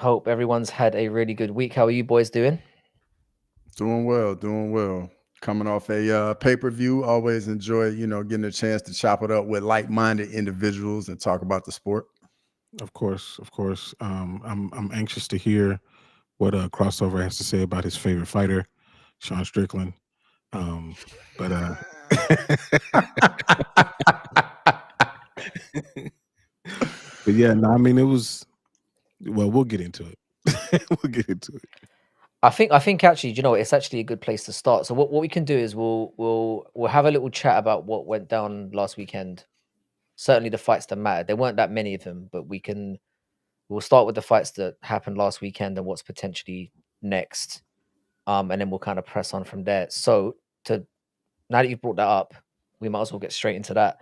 Hope everyone's had a really good week. How are you boys doing? Doing well, doing well. Coming off a pay-per-view, always enjoy, getting a chance to chop it up with like-minded individuals and talk about the sport. Of course, of course. I'm anxious to hear what crossover has to say about his favorite fighter, Sean Strickland. Um, but but yeah, no, I mean it was. Well, we'll get into it. We'll get into it. I think actually, you know, it's actually a good place to start. So what we can do is we'll have a little chat about what went down last weekend. Certainly the fights that mattered. There weren't that many of them, but we'll start with the fights that happened last weekend and what's potentially next. And then we'll kind of press on from there. So to now that you've brought that up, we might as well get straight into that.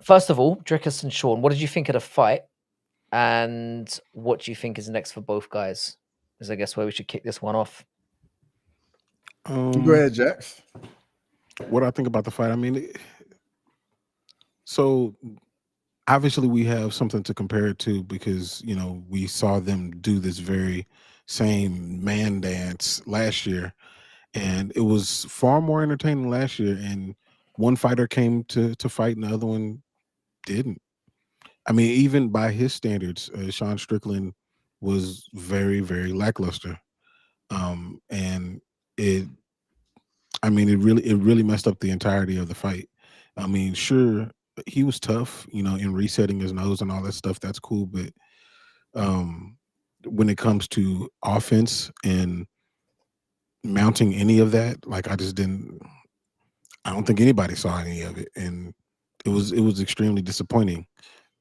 First of all, Drickus and Sean, what did you think of the fight? And what do you think is next for both guys? Is I guess where we should kick this one off. Go Um, ahead, Jax. what I think about the fight. I mean, so obviously we have something to compare it to because we saw them do this very same man dance last year, and it was far more entertaining last year. And one fighter came to fight, and the other one didn't. I mean, even by his standards, Sean Strickland was very, very lackluster. And it, I mean, it really messed up the entirety of the fight. I mean, sure, he was tough, in resetting his nose and all that stuff. That's cool, but um, when it comes to offense and mounting any of that, like I just didn't. I don't think anybody saw any of it, and it was extremely disappointing.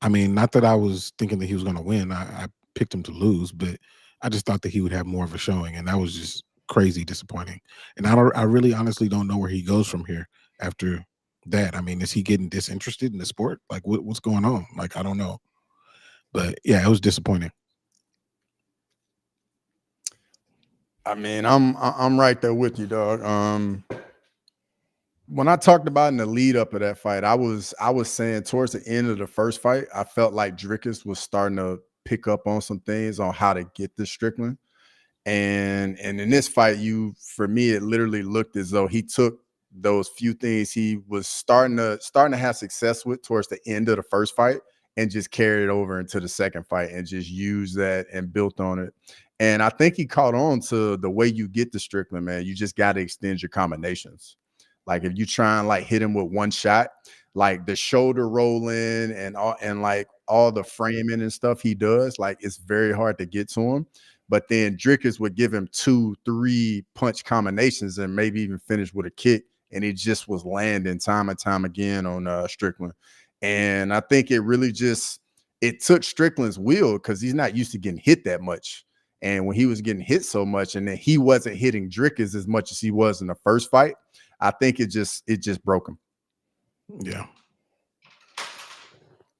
I mean, not that I was thinking that he was going to win. I picked him to lose, but I just thought that he would have more of a showing, and that was just crazy disappointing. And I really honestly don't know where he goes from here after that. I mean, is he getting disinterested in the sport? Like, what's going on? Like, I don't know. But yeah, it was disappointing. I mean, I'm right there with you, dog. When I talked about in the lead up of that fight, I was saying towards the end of the first fight, I felt like Drickus was starting to pick up on some things on how to get the Strickland. And in this fight, for me, it literally looked as though he took those few things he was starting to have success with towards the end of the first fight and just carried it over into the second fight and just used that and built on it. And I think he caught on to the way you get the Strickland, man. You just got to extend your combinations. Like if you try and like hit him with one shot, like the shoulder rolling and like all the framing and stuff he does, like it's very hard to get to him. But then Drickers would give him 2, 3 punch combinations and maybe even finish with a kick. And it just was landing time and time again on Strickland. And I think it took Strickland's will because he's not used to getting hit that much. And when he was getting hit so much, and then he wasn't hitting Drickers as much as he was in the first fight, I think it just broke him. Yeah.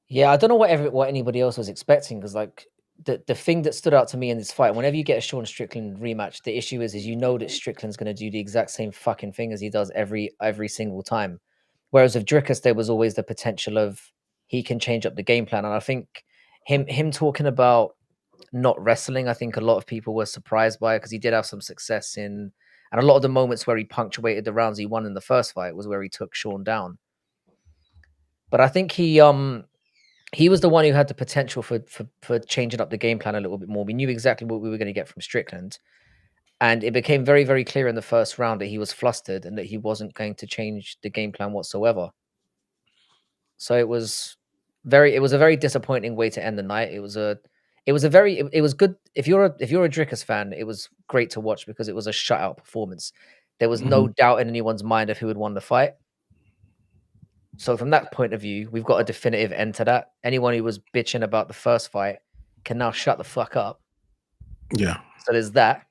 Yeah, I don't know what anybody else was expecting because like the thing that stood out to me in this fight, whenever you get a Sean Strickland rematch, the issue is you know that Strickland's going to do the exact same fucking thing as he does every single time. Whereas with Drickus, there was always the potential of he can change up the game plan, and I think him talking about not wrestling, I think a lot of people were surprised by it because he did have some success and a lot of the moments where he punctuated the rounds he won in the first fight was where he took Sean down. But I think he was the one who had the potential for changing up the game plan a little bit more. We knew exactly what we were going to get from Strickland, and it became very, very clear in the first round that he was flustered and that he wasn't going to change the game plan whatsoever. So it was a very disappointing way to end the night. It was good if you're a Drickus fan, it was great to watch because it was a shutout performance. There was no doubt in anyone's mind of who had won the fight. So from that point of view, we've got a definitive end to that. Anyone who was bitching about the first fight can now shut the fuck up. Yeah. So there's that.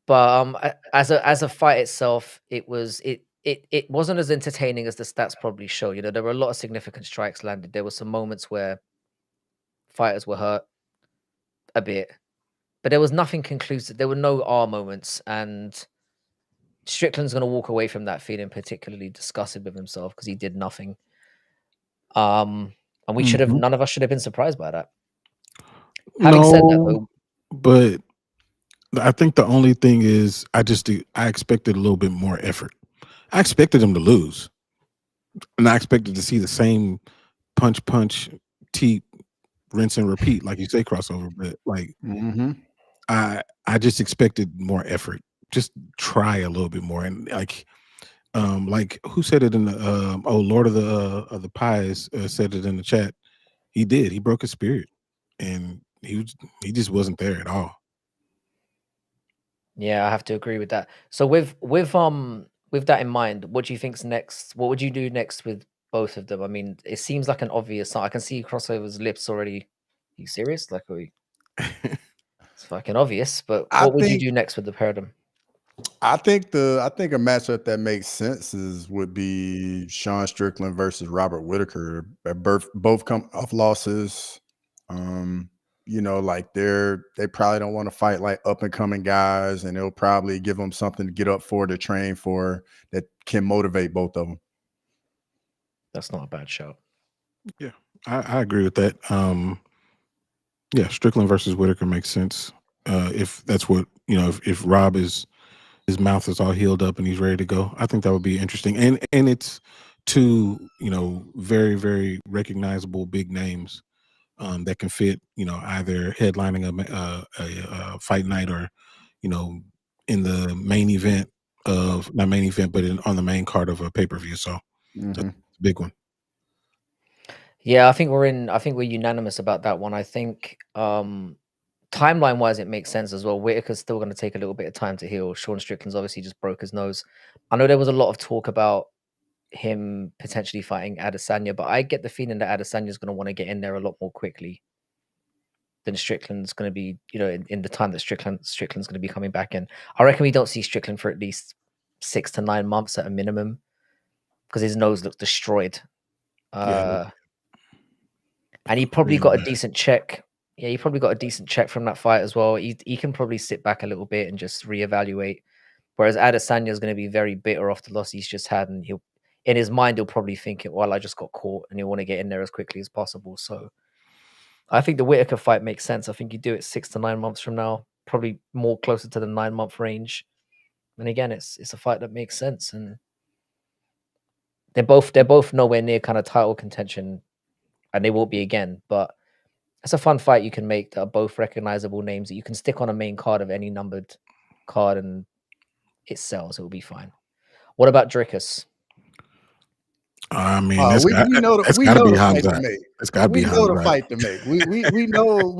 But as a fight itself, it wasn't as entertaining as the stats probably show. You know, there were a lot of significant strikes landed. There were some moments where fighters were hurt a bit, but there was nothing conclusive. There were no R moments, and Strickland's going to walk away from that feeling particularly disgusted with himself because he did nothing. And none of us should have been surprised by that. Having said that, No, though, but I think the only thing is I expected a little bit more effort. I expected him to lose, and I expected to see the same punch, teep, rinse and repeat, like you say, crossover. But like Mm-hmm. I just expected more effort. Just try a little bit more, and like who said it in the Lord of the Pies said it in the chat. He did. He broke his spirit, and he just wasn't there at all. yeah, I have to agree with that. So with that in mind, what do you think's next? What would you do next with both of them? I mean, it seems like an obvious. I can see Crossover's lips already. You serious? Like, it's fucking obvious. But I what would you think do next with the pair of them? I think a matchup that makes sense would be Sean Strickland versus Robert Whitaker. Both come off losses. Um, like they probably don't want to fight like up and coming guys, and it'll probably give them something to get up for, to train for, that can motivate both of them. That's not a bad shout. Yeah, I agree with that. Yeah, Strickland versus Whitaker makes sense. If that's what if Rob is his mouth is all healed up and he's ready to go, I think that would be interesting. And it's two very very recognizable big names that can fit either headlining a fight night or in the main event of not main event but on the main card of a pay-per-view. So that's Hmm. a big one. Yeah, I think we're unanimous about that one. I think timeline wise it makes sense as well. Whitaker's still going to take a little bit of time to heal. Sean Strickland's obviously just broke his nose. I know there was a lot of talk about him potentially fighting Adesanya, but I get the feeling that Adesanya's going to want to get in there a lot more quickly than Strickland's going to be, in the time that Strickland's going to be coming back in. I reckon we don't see Strickland for at least 6 to 9 months at a minimum because his nose looks destroyed. Yeah, And he probably real got a bad. decent check. Yeah, he probably got a decent check from that fight as well. He can probably sit back a little bit and just reevaluate. Whereas Adesanya is going to be very bitter off the loss he's just had, and he'll, in his mind, he'll probably think it. Well, I just got caught, and he'll want to get in there as quickly as possible. So, I think the Whitaker fight makes sense. I think you do it 6 to 9 months from now, probably more closer to the 9 month range. And again, it's a fight that makes sense, and they're both nowhere near kind of title contention, and they won't be again. But it's a fun fight you can make that are both recognizable names that you can stick on a main card of any numbered card, and it sells. It will be fine. What about Drickus? I mean, that's We got to know be the fight to Hamzat. make. That's got to be We know the Hamzat. fight to make.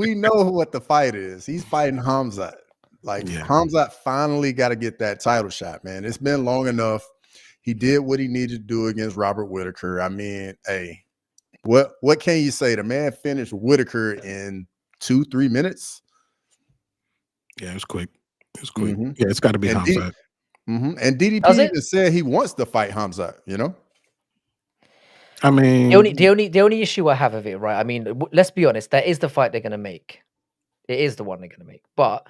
We know what the fight is. He's fighting Hamzat. Like Yeah. Hamzat finally got to get that title shot, man. It's been long enough. He did what he needed to do against Robert Whitaker. I mean, hey, what can you say? The man finished Whitaker in 2-3 minutes. Yeah, it was quick. It was quick. Mm-hmm. Yeah, it's got to be And Hamzat. and DDP Does it? even said he wants to fight Hamzat. I mean, The only issue I have of it, right? I mean, let's be honest. That is the fight they're going to make. It is the one they're going to make. But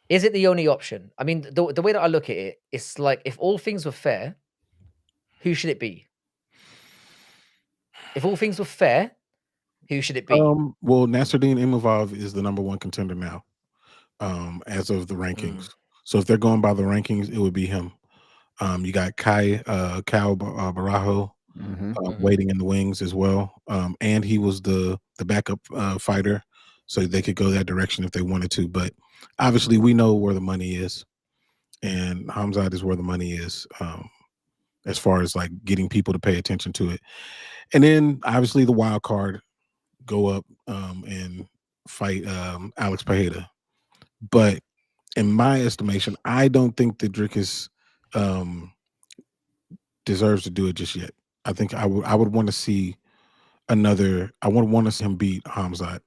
is it the only option? I mean, the way that I look at it, it's like if all things were fair, who should it be? If all things were fair, who should it be? well, Nasruddin Imavov is the number one contender now, as of the rankings. So if they're going by the rankings, it would be him. You got Cal Barajo waiting in the wings as well, and he was the backup fighter, so they could go that direction if they wanted to. But obviously, we know where the money is, and Hamzat is where the money is, as far as like getting people to pay attention to it. And then obviously the wild card go up and fight Alex Pereira. But in my estimation, I don't think that Dricus deserves to do it just yet. I think I would want to see another. I would want to see him beat Hamzat,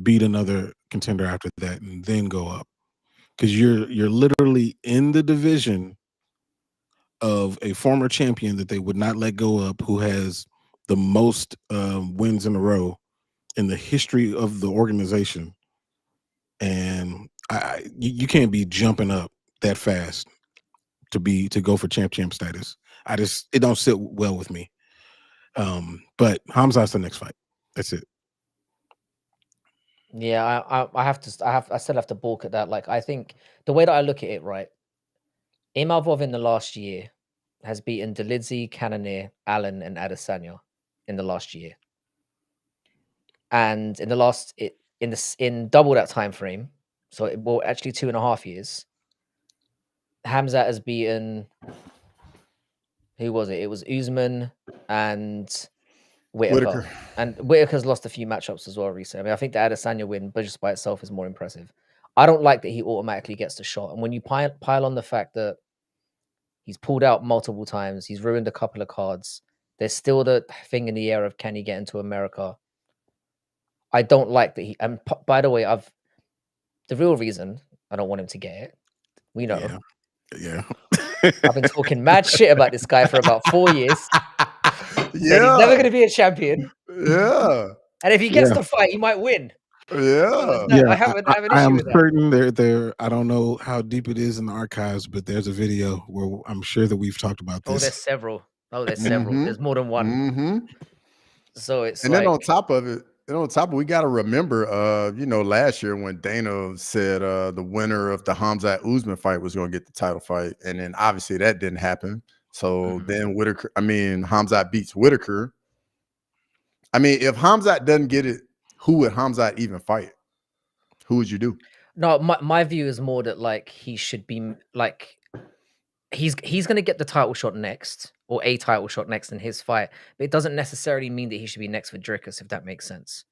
beat another contender after that, and then go up. Because you're literally in the division of a former champion that they would not let go up, who has the most wins in a row in the history of the organization, and you can't be jumping up that fast to go for champ status. It don't sit well with me. But Hamzat's the next fight. That's it. Yeah, I still have to balk at that. Like, I think the way that I look at it, right? Imavov in the last year has beaten Delidze, Cannonier, Allen, and Adesanya in the last year. And in the last in double that time frame, so well, actually 2.5 years, Hamzat has beaten, who was it? It was Usman and Whitaker. Whitaker. And Whitaker's lost a few matchups as well recently. I mean, I think the Adesanya win, but just by itself, is more impressive. I don't like that he automatically gets the shot. And when you pile on the fact that he's pulled out multiple times, he's ruined a couple of cards, there's still the thing in the air of can he get into America? I don't like that he. And by the way, the real reason I don't want him to get it, we know. Yeah. I've been talking mad shit about this guy for about 4 years. Saying he's never Yeah. going to be a champion. Yeah. And if he gets Yeah. the fight, he might win. Yeah. I Yeah, have an I issue am with that. certain there. I don't know how deep it is in the archives, but there's a video where I'm sure that we've talked about Oh, there's this. several. There's more than one. Mm-hmm. So it's And like, then on top of it, we got to remember, last year when Dana said the winner of the Hamzat Usman fight was going to get the title fight, and then obviously that didn't happen. So then Hamzat beats Whitaker. I mean, if Hamzat doesn't get it, who would Hamzat even fight? Who would you do? no, my view is more that like he should be like he's going to get the title shot next, or a title shot next in his fight, but it doesn't necessarily mean that he should be next for Dricus, if that makes sense,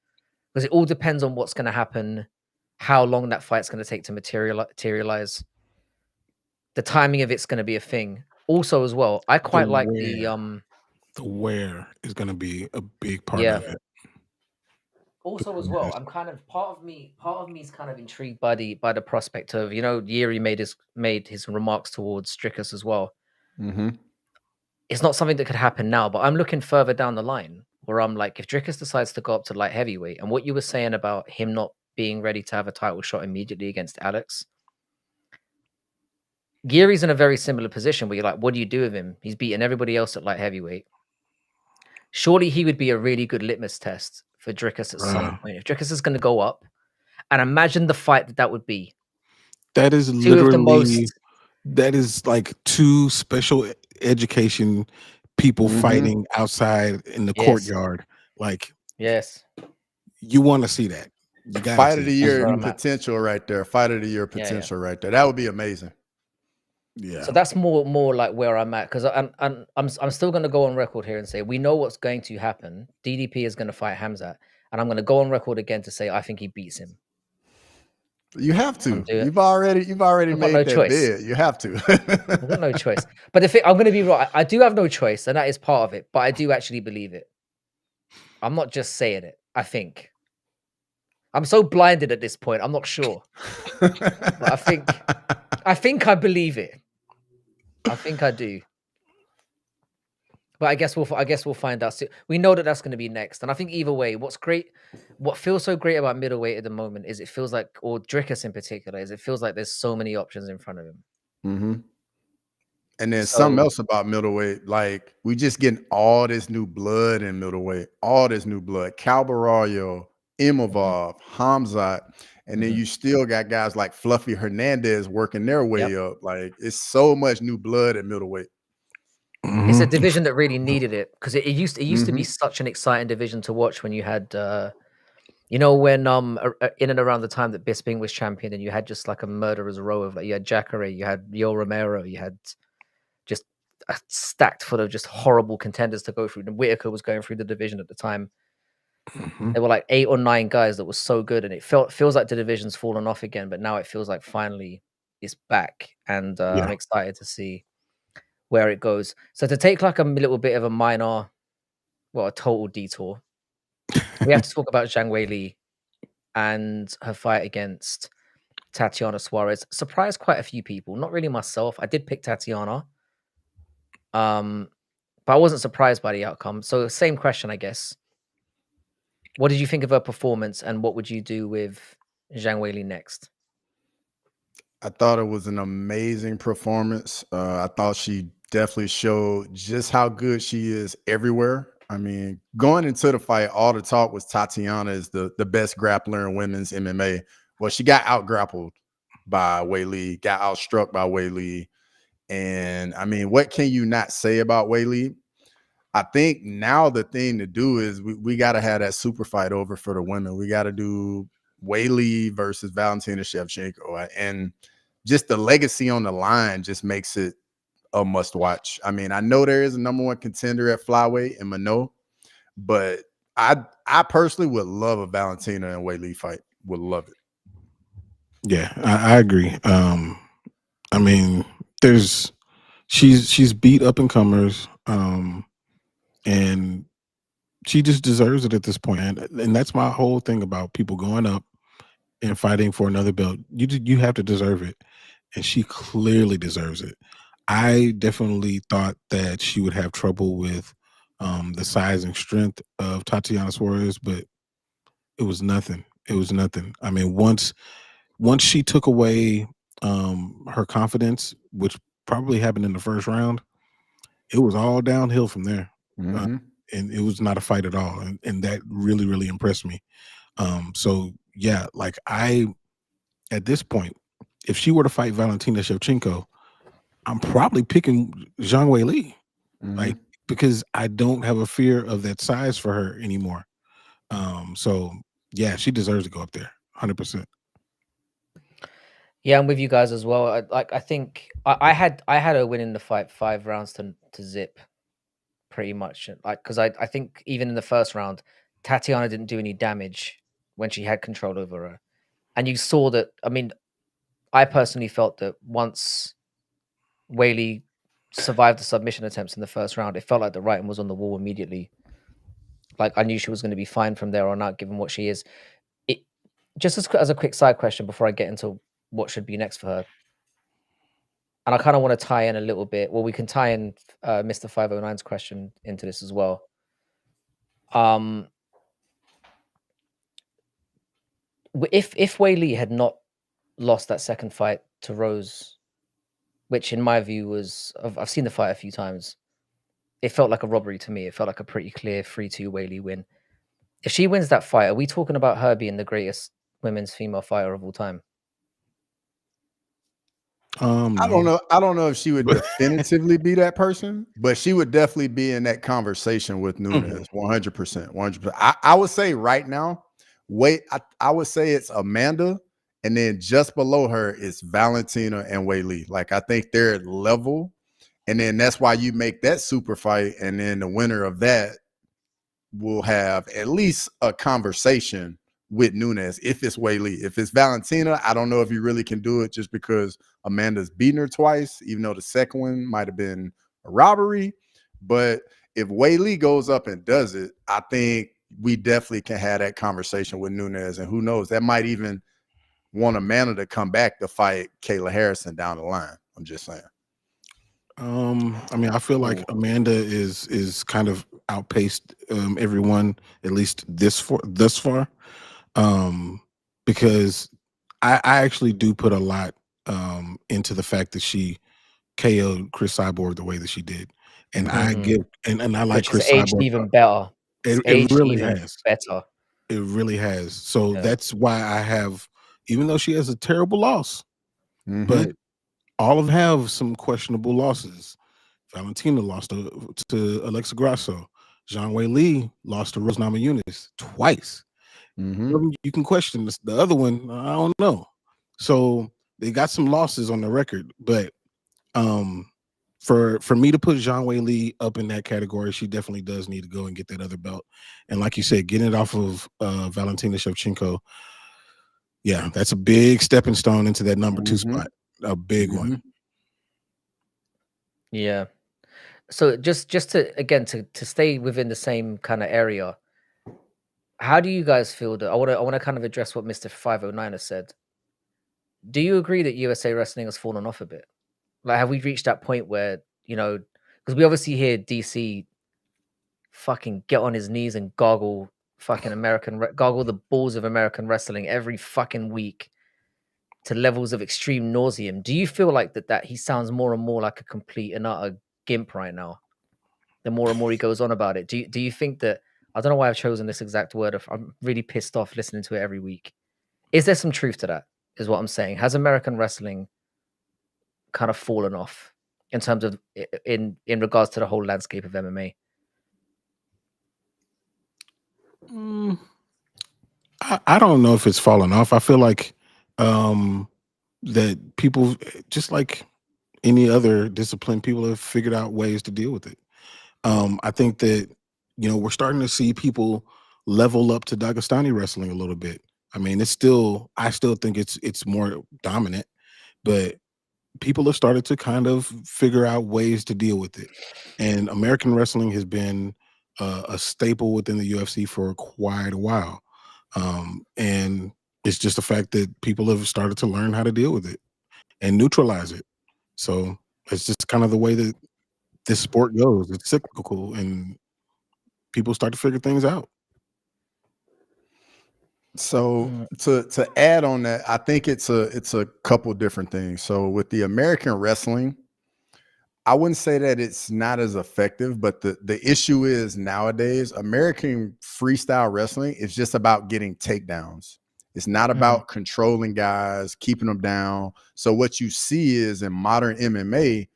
because it all depends on what's going to happen, how long that fight's going to take to materialize. The timing of it's going to be a thing. Also, as well, I quite like the where is going to be a big part yeah. of it. Also, as well, I'm kind of part of me is kind of intrigued by the prospect of, Yuri made his remarks towards Strickus as well. Mm-hmm. It's not something that could happen now, but I'm looking further down the line where I'm like, if Drickus decides to go up to light heavyweight, and what you were saying about him not being ready to have a title shot immediately against Alex, Yuri's in a very similar position where you're like, what do you do with him? He's beaten everybody else at light heavyweight. Surely he would be a really good litmus test for Drickus at some point. If Drickus is going to go up, and imagine the fight that would be. That is literally that is like two special education people fighting outside in the courtyard. Like, yes, you want to see that. You got fight of the year potential right there. Fight of the year potential right there. That would be amazing. Yeah. So that's more like where I'm at, because I'm still going to go on record here and say we know what's going to happen. DDP is going to fight Hamzat, and I'm going to go on record again to say I think he beats him. You have to. You've already made that bid. You have to. I've got no choice. But I'm going to be right. I do have no choice, and that is part of it. But I do actually believe it. I'm not just saying it. I think. I'm so blinded at this point. I'm not sure. But I think I believe it. I think I do. But I guess we'll find out soon. We know that that's going to be next, and I think either way, what feels so great about middleweight at the moment is it feels like, or Dricus in particular, is it feels like there's so many options in front of him. Mm-hmm. And then something else about middleweight, like we just getting all this new blood in middleweight, all this new blood. Cal Barrio, Imavov, Hamzat, and then you still got guys like Fluffy Hernandez working their way up. Like, it's so much new blood at middleweight. It's a division that really needed it, because it used to be such an exciting division to watch when you had, when in and around the time that Bisping was champion, and you had just like a murderer's row of, like, you had Jacare, you had Yo Romero, you had just a stacked full of just horrible contenders to go through. And Whitaker was going through the division at the time. There were like 8 or 9 guys that were so good, and it feels like the division's fallen off again. But now it feels like finally it's back, and I'm excited to see where it goes. So to take like a little bit of a total detour, we have to talk about Zhang Weili and her fight against Tatiana Suarez. Surprised quite a few people, not really myself. I did pick Tatiana. But I wasn't surprised by the outcome. So same question, I guess. What did you think of her performance, and what would you do with Zhang Weili next? I thought it was an amazing performance. I thought she definitely showed just how good she is everywhere. I mean, going into the fight, all the talk was Tatiana is the best grappler in women's MMA. Well, she got out grappled by Wei Li, got outstruck by Wei Li. And I mean, what can you not say about Wei Li? I think now the thing to do is we got to have that super fight over for the women. We got to do Wei Li versus Valentina Shevchenko. And just the legacy on the line just makes it a must watch. I mean, I know there is a number one contender at flyweight in Mano, but I personally would love a Valentina and Wei Li fight. Would love it. Yeah, I agree. I mean, she's beat up and comers, and she just deserves it at this point. And that's my whole thing about people going up and fighting for another belt. You have to deserve it, and she clearly deserves it. I definitely thought that she would have trouble with the size and strength of Tatiana Suarez, but it was nothing. It was nothing. I mean, once she took away her confidence, which probably happened in the first round, it was all downhill from there. Mm-hmm. And it was not a fight at all. And that really, really impressed me. So yeah, like at this point, if she were to fight Valentina Shevchenko, I'm probably picking Zhang Wei Li. Mm-hmm. Like, because I don't have a fear of that size for her anymore. So yeah, she deserves to go up there 100%. Yeah, I'm with you guys as well. I think I had her winning the fight 5 rounds to zip, pretty much. Like, because I think even in the first round, Tatiana didn't do any damage when she had control over her, and you saw that. I mean, I personally felt that once Wei Li survived the submission attempts in the first round, it felt like the writing was on the wall immediately. Like, I knew she was going to be fine from there on out, given what she is. It just as a quick side question before I get into what should be next for her. And I kind of want to tie in a little bit. Well, we can tie in Mr. 509's question into this as well. If Wei Li had not lost that second fight to Rose, which in my view was, I've seen the fight a few times, it felt like a robbery to me. It felt like a pretty clear 3-2 Wei Li win. If she wins that fight, are we talking about her being the greatest women's female fighter of all time? I don't know. I don't know if she would definitively be that person, but she would definitely be in that conversation with Nunes. 100%. 100%. I would say right now, I would say it's Amanda, and then just below her is Valentina and Wei Li. Like, I think they're at level, and then that's why you make that super fight, and then the winner of that will have at least a conversation with Nunes if it's Wei Li. If it's Valentina, I don't know if you really can do it just because Amanda's beaten her twice, even though the second one might have been a robbery. But if Wei Li goes up and does it, I think we definitely can have that conversation with Nunes. And who knows, that might even want Amanda to come back to fight Kayla Harrison down the line. I'm just saying. I mean, I feel like Amanda is kind of outpaced everyone, at least thus far. Because I actually do put a lot into the fact that she KO'd Chris Cyborg the way that she did. And I give and I like Which has Chris aged Cyborg. even better. It really has. Better. It really has. So Yeah. that's why I have, even though she has a terrible loss, but all of them have some questionable losses. Valentina lost to Alexa Grasso. Zhang Wei Li lost to Rose Namajunas twice. You can question this. The other one, I don't know. So they got some losses on the record, but for me to put Zhang Wei Li up in that category, she definitely does need to go and get that other belt. And like you said, getting it off of Valentina Shevchenko, yeah, that's a big stepping stone into that number 2 spot. A big one. Yeah. So just to again to stay within the same kind of area, how do you guys feel that I want to kind of address what Mr. 509 has said. Do you agree that USA wrestling has fallen off a bit? Like, have we reached that point where, because we obviously hear DC fucking get on his knees and gargle fucking gargle the balls of American wrestling every fucking week to levels of extreme nauseum. Do you feel like that he sounds more and more like a complete and utter gimp right now? the more and more he goes on about it. Do you think that, I don't know why I've chosen this exact word, I'm really pissed off listening to it every week. Is there some truth to that? Is what I'm saying. Has American wrestling kind of fallen off in terms of in regards to the whole landscape of MMA? Mm, I don't know if it's fallen off. I feel like that people, just like any other discipline, people have figured out ways to deal with it. I think that we're starting to see people level up to Dagestani wrestling a little bit. I mean, I still think it's more dominant, but people have started to kind of figure out ways to deal with it. And American wrestling has been a staple within the UFC for quite a while. And it's just the fact that people have started to learn how to deal with it and neutralize it. So it's just kind of the way that this sport goes. It's cyclical, and people start to figure things out. So Mm, to add on that, I think it's a couple different things. So with the American wrestling, I wouldn't say that it's not as effective, but the issue is nowadays American freestyle wrestling is just about getting takedowns. It's not mm, about controlling guys, keeping them down. So what you see is in modern MMA,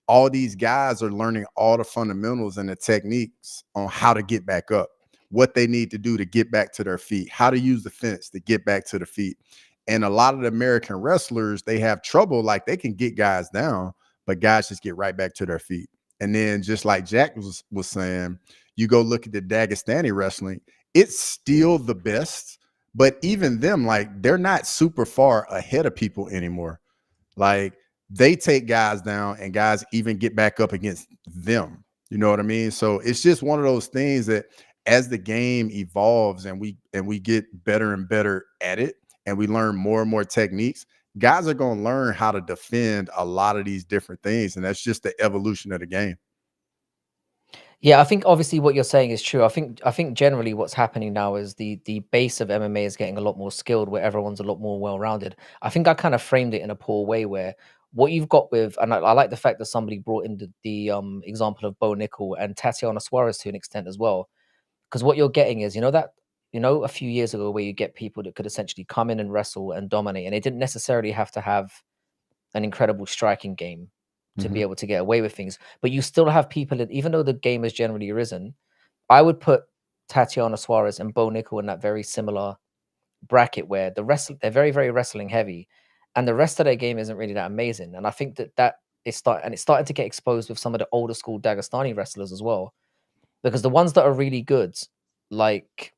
all these guys are learning all the fundamentals and the techniques on how to get back up, what they need to do to get back to their feet, how to use the fence to get back to the feet. And a lot of the American wrestlers, they have trouble. Like they can get guys down, but guys just get right back to their feet. And then just like Jack was saying, you go look at the Dagestani wrestling, it's still the best, but even them, like they're not super far ahead of people anymore. Like they take guys down and guys even get back up against them. You know what I mean? So it's just one of those things that as the game evolves and we get better and better at it and we learn more and more techniques, guys are going to learn how to defend a lot of these different things. And that's just the evolution of the game. yeah, I think obviously what you're saying is true. I think generally what's happening now is the base of MMA is getting a lot more skilled, where everyone's a lot more well-rounded. I think I kind of framed it in a poor way, where what you've got with, and I like the fact that somebody brought in the example of Bo Nickel and Tatiana Suarez to an extent as well, because what you're getting is, a few years ago where you get people that could essentially come in and wrestle and dominate, and they didn't necessarily have to have an incredible striking game to be Mhm. able to get away with things. But you still have people that, even though the game has generally risen, I would put Tatiana Suarez and Bo Nickel in that very similar bracket where they're very, very wrestling heavy, and the rest of their game isn't really that amazing. And I think that it's starting to get exposed with some of the older school Dagestani wrestlers as well, because the ones that are really good, like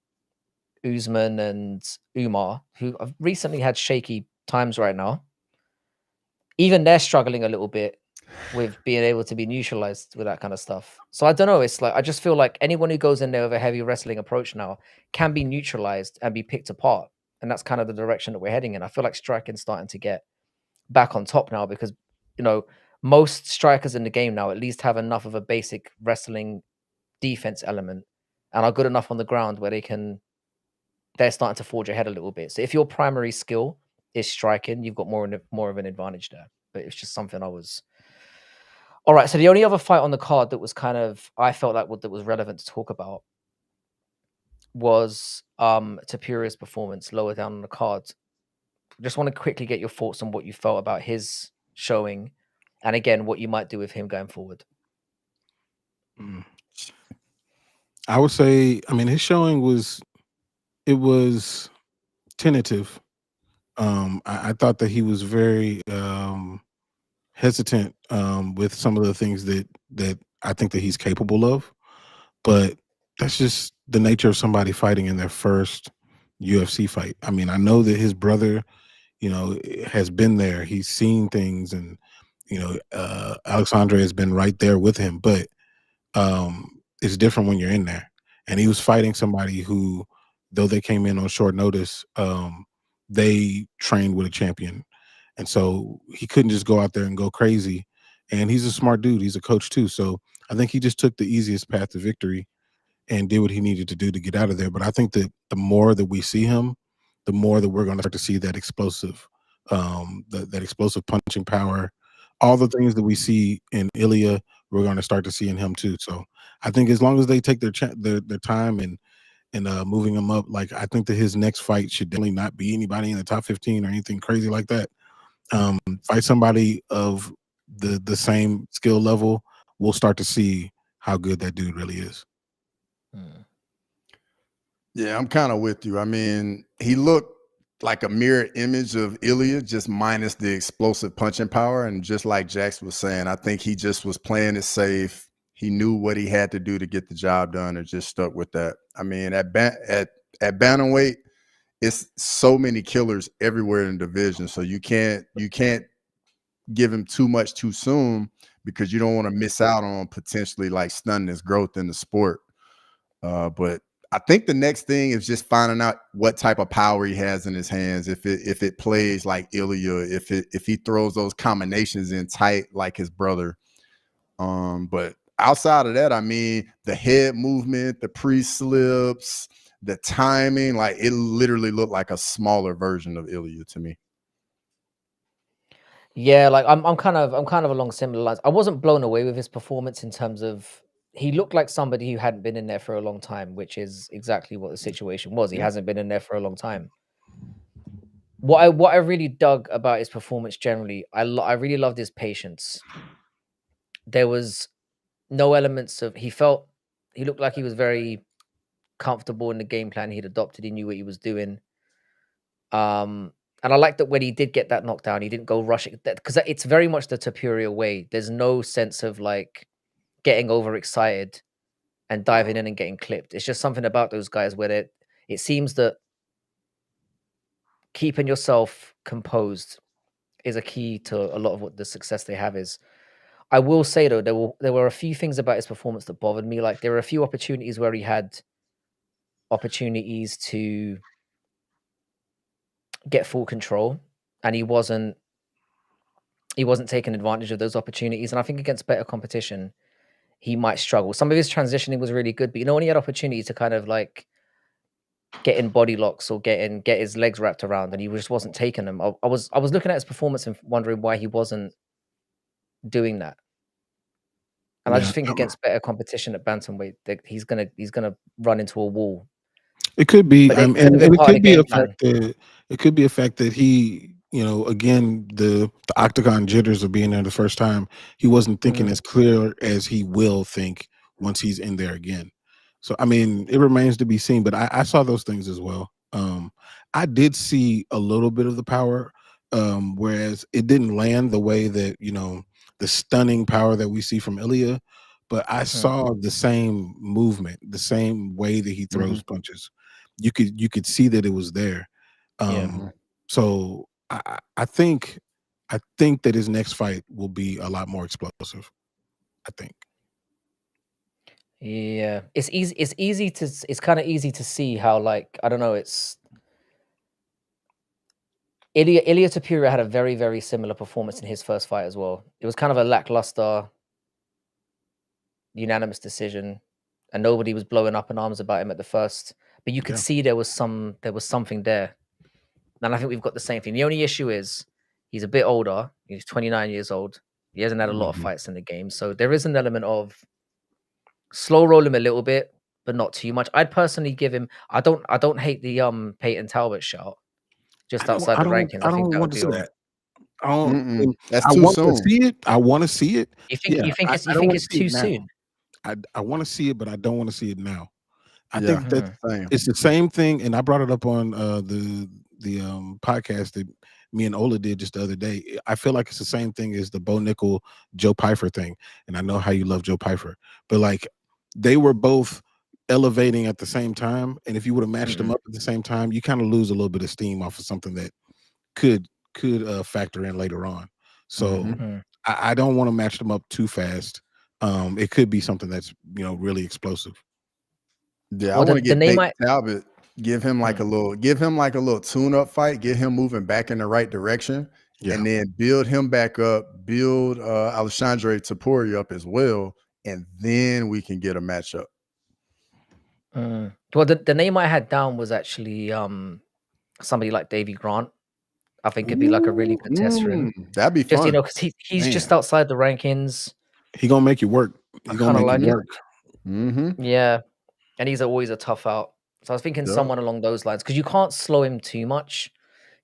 Usman and Umar, who have recently had shaky times right now, even they're struggling a little bit with being able to be neutralized with that kind of stuff. So I don't know. It's like I just feel like anyone who goes in there with a heavy wrestling approach now can be neutralized and be picked apart. And that's kind of the direction that we're heading in. I feel like striking's starting to get back on top now because, you know, most strikers in the game now at least have enough of a basic wrestling defense element and are good enough on the ground where they're starting to forge ahead a little bit. So if your primary skill is striking, you've got more of an advantage there. But it's just something I was. All right. So the only other fight on the card that was kind of I felt like that was relevant to talk about was Tapiria's performance lower down on the card. Just want to quickly get your thoughts on what you felt about his showing, and again what you might do with him going forward. Mm. I would say, I mean, his showing was tentative. I thought that he was very hesitant with some of the things that I think that he's capable of, but that's just the nature of somebody fighting in their first UFC fight. I mean, I know that his brother, has been there. He's seen things, and Alexandre has been right there with him, but it's different when you're in there. And he was fighting somebody who, though they came in on short notice, they trained with a champion. And so he couldn't just go out there and go crazy. And he's a smart dude. He's a coach too. So I think he just took the easiest path to victory and did what he needed to do to get out of there. But I think that the more that we see him, the more that we're going to start to see that explosive, that explosive punching power, all the things that we see in Ilya, we're going to start to see in him too. So I think as long as they take their time and moving him up, like I think that his next fight should definitely not be anybody in the top 15 or anything crazy like that. Fight somebody of the same skill level. We'll start to see how good that dude really is. Yeah, I'm kind of with you. I mean, he looked like a mirror image of Ilya, just minus the explosive punching power. And just like Jax was saying, I think he just was playing it safe. He knew what he had to do to get the job done and just stuck with that. I mean, at bantamweight, it's so many killers everywhere in the division, so you can't give him too much too soon because you don't want to miss out on potentially like stunning his growth in the sport. But I think the next thing is just finding out what type of power he has in his hands. If it plays like Ilya, if he throws those combinations in tight like his brother. But outside of that, I mean, the head movement, the pre-slips, the timing, like it literally looked like a smaller version of Ilya to me. Yeah, like I'm kind of along similar lines. I wasn't blown away with his performance in terms of he looked like somebody who hadn't been in there for a long time, which is exactly what the situation was. He Yeah. hasn't been in there for a long time. What I really dug about his performance generally, I really loved his patience. There was no elements of he looked like he was very comfortable in the game plan he'd adopted. He knew what he was doing. And I like that when he did get that knockdown, he didn't go rushing because it's very much the Tapuria way. There's no sense of like getting overexcited and diving in and getting clipped. It's just something about those guys where it seems that keeping yourself composed is a key to a lot of what the success they have is. I will say though, there were a few things about his performance that bothered me. Like there were a few opportunities where he had opportunities to get full control, and he wasn't taking advantage of those opportunities. And I think against better competition, he might struggle. Some of his transitioning was really good, but when he had opportunities to kind of like get in body locks or get his legs wrapped around, and he just wasn't taking them. I was looking at his performance and wondering why he wasn't doing that. And I Yeah, just think against better competition at bantamweight, that he's gonna run into a wall. it could be, But it could and have been it part of could the be game a plan. fact that he, again, the octagon jitters of being there the first time, he wasn't thinking as clear as he will think once he's in there again. So I mean, it remains to be seen. But I saw those things as well. I did see a little bit of the power, whereas it didn't land the way that the stunning power that we see from Ilya. But I saw the same movement, the same way that he throws punches. You could see that it was there. Yeah. So I think that his next fight will be a lot more explosive. I think. Yeah. It's kind of easy to see how, like, I don't know, it's Ilya Tapira had a very, very similar performance in his first fight as well. It was kind of a lackluster, unanimous decision, and nobody was blowing up in arms about him at the first. But you could Yeah. see there was something there. And I think we've got the same thing. The only issue is he's a bit older. He's 29 years old. He hasn't had a lot of fights in the game. So there is an element of slow roll him a little bit, but not too much. I'd personally give him I don't hate the Peyton Talbot shot just outside the rankings. I I think don't that would want to be see all that. right. I don't. That's I too want to soon. see it. I want to see it. You think Yeah, you think it's I don't want to see too it now. soon? I want to see it, but I don't want to see it now. I Yeah, think that same. it's the same thing, and I brought it up on the podcast that me and Ola did just the other day. I feel like it's the same thing as the Bo Nickel Joe Pyfer thing, and I know how you love Joe Pyfer, but like they were both elevating at the same time, and if you would have matched them up at the same time, you kind of lose a little bit of steam off of something that could factor in later on. So I don't want to match them up too fast. It could be something that's really explosive. Yeah, I Well, want to the get name Peyton I Talbot, give him like a little tune-up fight, get him moving back in the right direction, Yeah. and then build him back up, build Alexandre Taporia up as well, and then we can get a matchup. Well, the name I had down was actually somebody like Davy Grant. I think it'd be like a really good test for him. That'd be Just, fun. because he's just Man. outside the rankings. He gonna make you work. I He gonna kinda make you like it. work. Yeah, and he's always a tough out. So I was thinking Yep. someone along those lines because you can't slow him too much.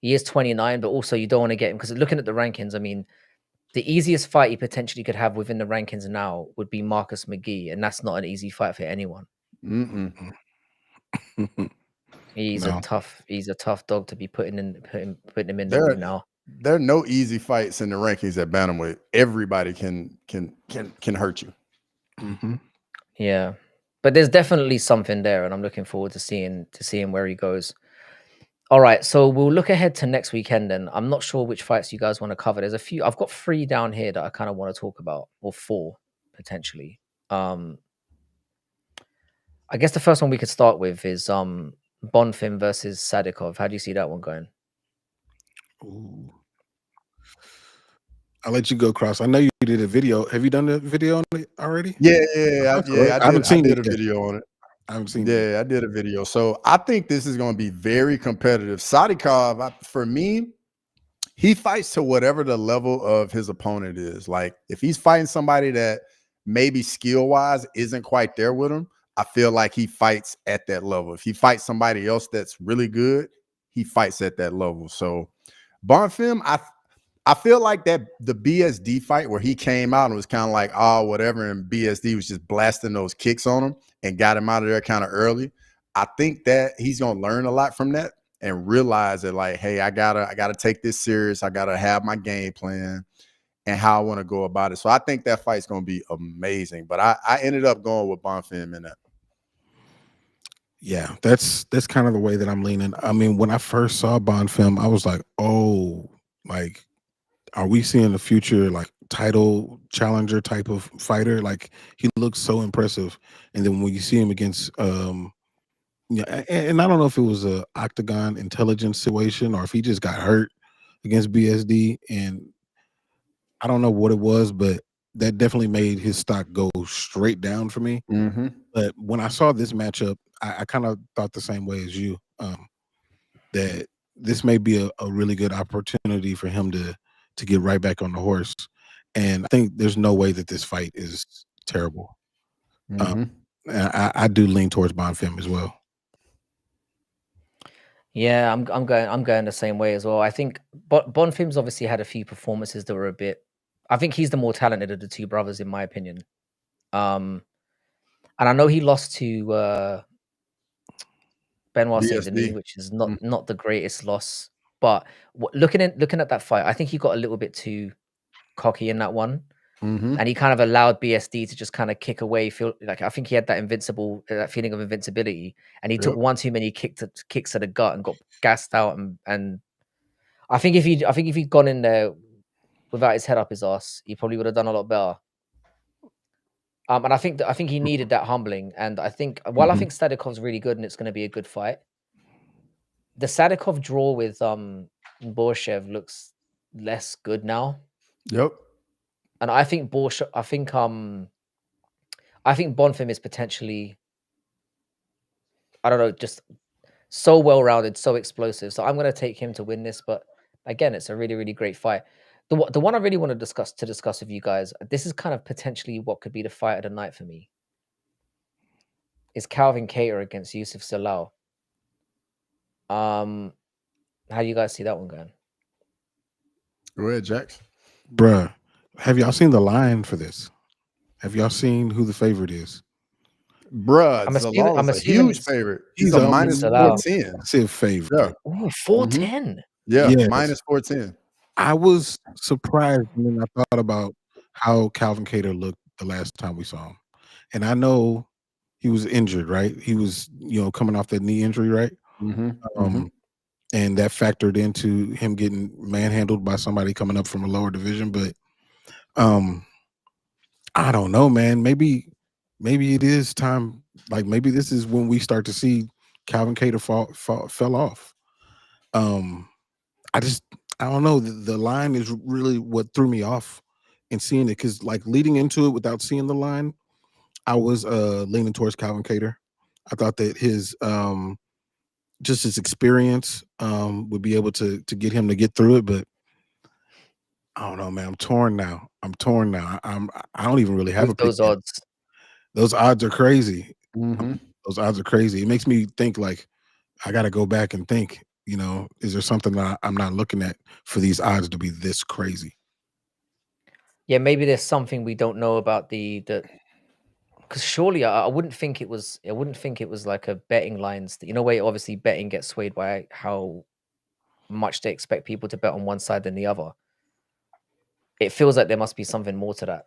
He is 29, but also you don't want to get him because looking at the rankings, I mean, the easiest fight he potentially could have within the rankings now would be Marcus McGee, and that's not an easy fight for anyone. He's a No. tough dog to be putting him in the There ring now. there are no easy fights in the rankings at bantamweight. Everybody can hurt you. Yeah, but there's definitely something there, and I'm looking forward to seeing where he goes. All right, so we'll look ahead to next weekend. Then I'm not sure which fights you guys want to cover. There's a few. I've got 3 down here that I kind of want to talk about, or 4 potentially. I guess the first one we could start with is Bonfim versus Sadikov. How do you see that one going? Ooh. I'll let you go, Cross. I know you did a video. Have you done the video on it already? Yeah, I haven't seen I did it a yet. video on it. I haven't seen it. Yeah, I did a video. So I think this is going to be very competitive. Sadikov, for me, he fights to whatever the level of his opponent is. Like if he's fighting somebody that maybe skill-wise isn't quite there with him, I feel like he fights at that level. If he fights somebody else that's really good, he fights at that level. So Bonfim, I feel like that the BSD fight where he came out and was kind of like, oh, whatever, and BSD was just blasting those kicks on him and got him out of there kind of early. I think that he's gonna learn a lot from that and realize that, like, hey, I gotta take this serious. I gotta have my game plan and how I want to go about it. So I think that fight's gonna be amazing. But I ended up going with Bonfim in that. Yeah, that's kind of the way that I'm leaning. I mean, when I first saw Bonfim, I was like, oh, like, are we seeing a future like title challenger type of fighter? Like he looks so impressive. And then when you see him against yeah, and I don't know if it was a octagon intelligence situation or if he just got hurt against BSD, and I don't know what it was, but that definitely made his stock go straight down for me. But when I saw this matchup, I kind of thought the same way as you, that this may be a really good opportunity for him to get right back on the horse. And I think there's no way that this fight is terrible. And I do lean towards Bonfim as well. Yeah, I'm going the same way as well. I think Bonfim's obviously had a few performances that were a bit. I think he's the more talented of the 2 brothers, in my opinion. And I know he lost to Benoit Saint Denis, BSD. which is not the greatest loss. But looking at that fight, I think he got a little bit too cocky in that one, and he kind of allowed BSD to just kind of kick away. Feel like I think he had that feeling of invincibility, and he took one too many kicks to the gut and got gassed out. And I think if he'd gone in there without his head up his ass, he probably would have done a lot better. And I think he needed that humbling. And I think while I think Stadikov's really good and it's going to be a good fight, the Sadikov draw with Borshev looks less good now. Yep. And I think I think Bonfim is potentially, I don't know, just so well-rounded, so explosive. So I'm going to take him to win this. But again, it's a really, really great fight. The one I really want to discuss with you guys, this is kind of potentially what could be the fight of the night for me, is Calvin Kattar against Yusuf Salau. How do you guys see that one going? Go ahead, Jax. Bruh, have y'all seen the line for this? Have y'all seen who the favorite is? Bruh, I'm Zalal is a huge favorite. He's a minus 410. Massive favorite. Oh, 410. Yeah, Yes. minus 410. I was surprised when I thought about how Calvin Kattar looked the last time we saw him. And I know he was injured, right? He was, coming off that knee injury, right? And that factored into him getting manhandled by somebody coming up from a lower division. But I don't know, man. Maybe it is time. Like maybe this is when we start to see Calvin Kattar fell off. I don't know. The line is really what threw me off in seeing it, because like leading into it without seeing the line, I was leaning towards Calvin Kattar. I thought that his just his experience would be able to get him to get through it. But I don't know, man. I'm torn now. I don't even really have a With pick those yet. odds. Those odds are crazy. Mhm. Those odds are crazy. It makes me think like I got to go back and think. Is there something that I'm not looking at for these odds to be this crazy? Yeah, maybe there's something we don't know about the because surely I wouldn't think it was like a betting lines that where obviously betting gets swayed by how much they expect people to bet on one side than the other. It feels like there must be something more to that.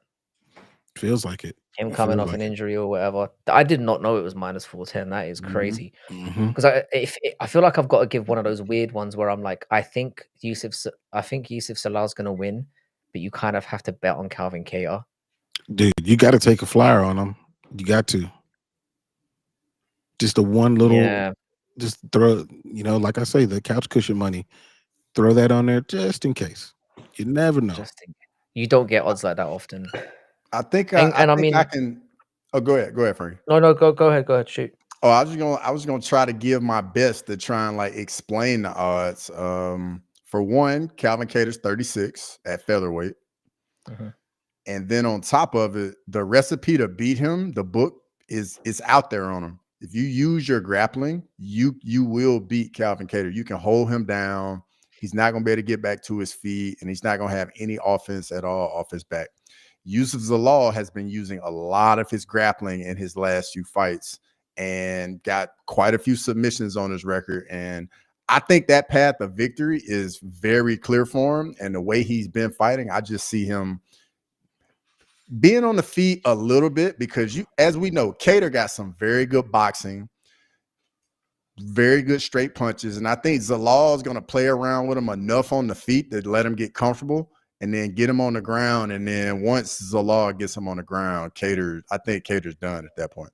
Feels like it. Him It coming feels off an like it. injury or whatever. I did not know it was minus 410. That is Mhm. crazy. Mhm. Because I feel like I've got to give one of those weird ones where I'm like, I think Yusuf Salah's gonna win, but you kind of have to bet on Calvin Cater. Dude, you got to take a flyer on him. You got to. Just a one little, Yeah, just throw, like I say, the couch cushion money. Throw that on there just in case. You never know. you don't get odds like that often. I And I think I mean, can. Oh, go ahead. Go ahead, Frankie. no, go ahead, shoot. Oh, I was gonna try to give my best to try and like explain the odds. For one, Calvin Cater's 36 at featherweight. Mhm. And then on top of it, the recipe to beat him, the book is out there on him. If you use your grappling, you will beat Calvin Cater. You can hold him down. He's not going to be able to get back to his feet, and he's not going to have any offense at all off his back. Yusuf Zalal has been using a lot of his grappling in his last few fights and got quite a few submissions on his record. And I think that path of victory is very clear for him. And the way he's been fighting, I just see him being on the feet a little bit because as we know, Cater got some very good boxing, very good straight punches. And I think Zalal is going to play around with him enough on the feet to let him get comfortable and then get him on the ground. And then once Zalal gets him on the ground, I think Cater's done at that point.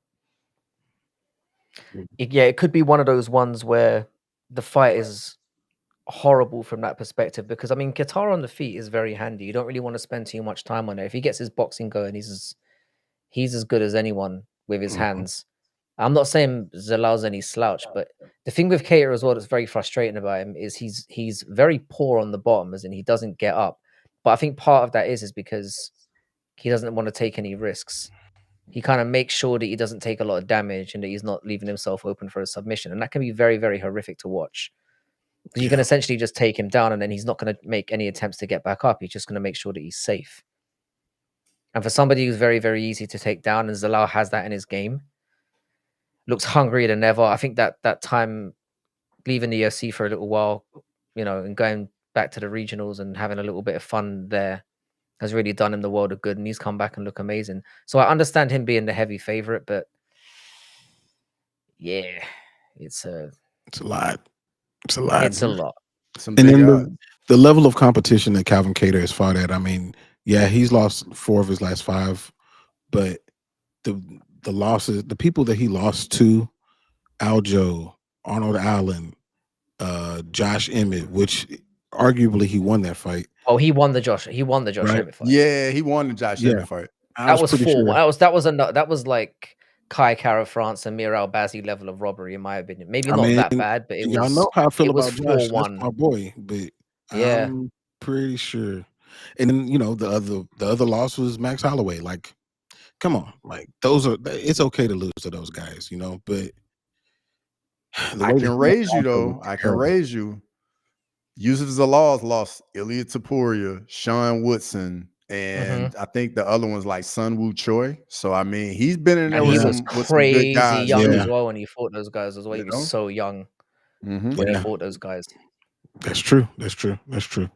It could be one of those ones where the fight is horrible from that perspective because I mean, Qatar on the feet is very handy. You don't really want to spend too much time on it. If he gets his boxing going, he's as good as anyone with his Mhm. hands. I'm not saying Zalal's any slouch, but the thing with Cater as well that's very frustrating about him is he's very poor on the bottom, as in he doesn't get up. But I think part of that is because he doesn't want to take any risks. He kind of makes sure that he doesn't take a lot of damage and that he's not leaving himself open for a submission. And that can be very, very horrific to watch. Because you can Yeah. essentially just take him down and then he's not going to make any attempts to get back up. He's just going to make sure that he's safe. And for somebody who's very, very easy to take down, and Zalal has that in his game, looks hungrier than ever. I think that time leaving the UFC for a little while, and going back to the regionals and having a little bit of fun there has really done him the world of good. And he's come back and look amazing. So I understand him being the heavy favorite, but yeah, it's a It's a lot. It's a lot. it's a lot. Some And big then odds. the level of competition that Calvin Cater has fought at, I mean, yeah, he's lost 4 of his last 5, but the losses, the people that he lost to, Aljo, Arnold Allen, Josh Emmett, which arguably he won that fight, Oh, he won the Josh right? Emmett fight. Yeah, he won the Josh Yeah. Emmett fight. I That was was pretty 4. sure. That was like Kai Kara France and Mir Albazi level of robbery, in my opinion. Maybe I not mean, that bad, but y'all know how I feel it was about Josh. That's 4-1. my boy, but Yeah. I'm pretty sure. And then the other loss was Max Holloway. Like, come on, like it's okay to lose to those guys, but the I way can that raise you was though. I can terrible. raise you. Yusuf Zalal's lost Ilya Taporia, Sean Woodson, Mhm. and I think the other one's like Sun Woo Choi. So I mean, he's been in there And he Yeah, was with some good crazy guys young as yeah, too. well when he fought those guys as well. He You was know. so young Mm-hmm. when he yeah. fought those guys. That's true. That's true. That's true.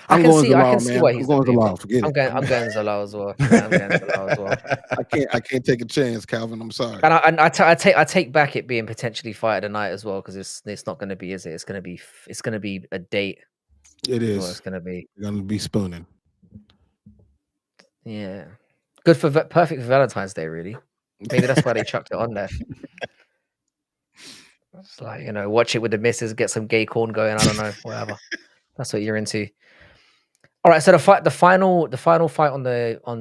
I I'm can going see Zalal, man. why I'm he's the going favorite. Zalal. Forget it. I'm going Zalal as well. Yeah, I'm going Zalal as well. I can't take a chance, Calvin. I'm sorry. And I take back it being potentially fight of the night as well because it's not going to be, is it? It's going to be a date. It Is what it's is. going to be. You're gonna be spooning. Yeah, good for perfect for Valentine's Day. Really, maybe that's why they chucked it on there. It's like watch it with the missus, get some gay corn going. I don't know, whatever. That's what you're into. All right, so the final fight on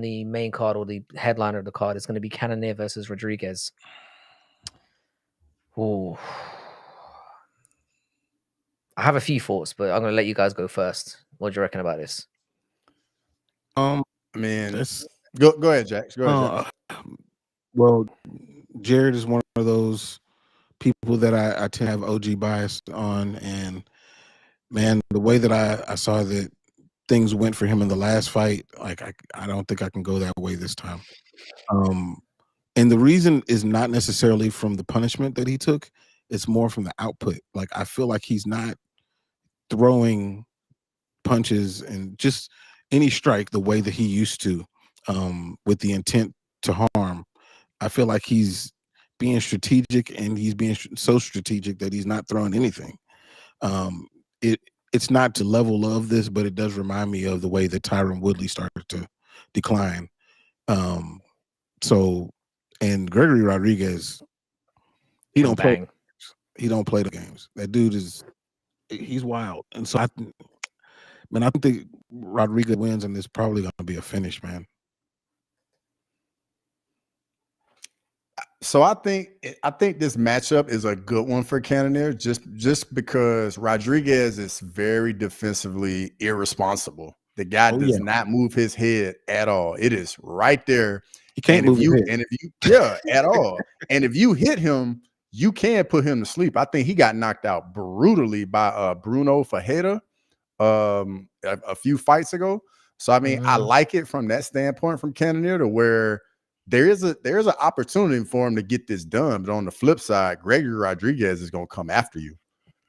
the main card or the headliner of the card is going to be Cannonier versus Rodriguez. Ooh. I have a few thoughts, but I'm gonna let you guys go first. What do you reckon about this? I mean, That's go ahead, Jax. Go ahead, Jax. well, Jared is one of those people that I tend to have OG bias on, and man, the way that I saw that things went for him in the last fight, like I don't think I can go that way this time. And the reason is not necessarily from the punishment that he took; it's more from the output. Like I feel like he's not throwing punches and just any strike the way that he used to, with the intent to harm. I feel like he's being strategic, and he's being so strategic that he's not throwing anything. Um, it's not to level of this, but it does remind me of the way that Tyron Woodley started to decline. So, and Gregory Rodriguez, he Can don't play. bang. He don't play the games. That dude he's wild. And so I think that Rodriguez wins, and it's probably going to be a finish, man. So I think this matchup is a good one for Cannonier, just because Rodriguez is very defensively irresponsible. The guy does not move his head at all. It is right there. He can't move his head. Yeah, at all. And if you hit him, you can put him to sleep. I think he got knocked out brutally by Bruno Ferreira a few fights ago. So I mean, I like it from that standpoint from Cannonier, to where there is an opportunity for him to get this done. But on the flip side, Gregory Rodriguez is going to come after you.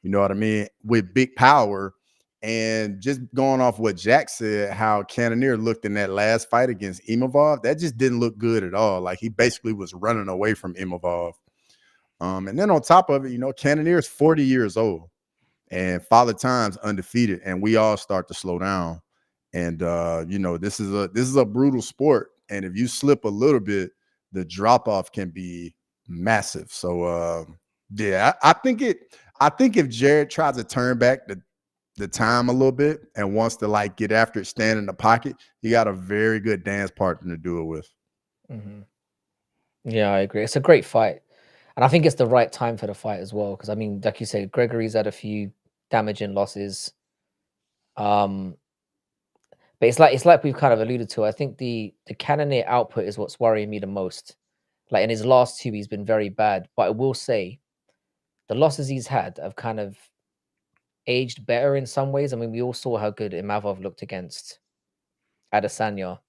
You know what I mean? With big power. And just going off what Jack said, how Cannonier looked in that last fight against Imavov, that just didn't look good at all. Like, he basically was running away from Imavov. And then on top of it, you know, Cannonier is 40 years old, and Father Time's undefeated, and we all start to slow down. And you know, this is a brutal sport, and if you slip a little bit, the drop off can be massive. So yeah, I think if Jared tries to turn back the time a little bit and wants to like get after it, stand in the pocket, he got a very good dance partner to do it with. Yeah, I agree. It's a great fight, and I think it's the right time for the fight as well. Because I mean, like you said, Gregory's had a few damaging losses. But it's like we've kind of alluded to. I think the Cannonier output is what's worrying me the most. Like in his last two, he's been very bad. But I will say, the losses he's had have kind of aged better in some ways. I mean, we all saw how good Imavov looked against Adesanya.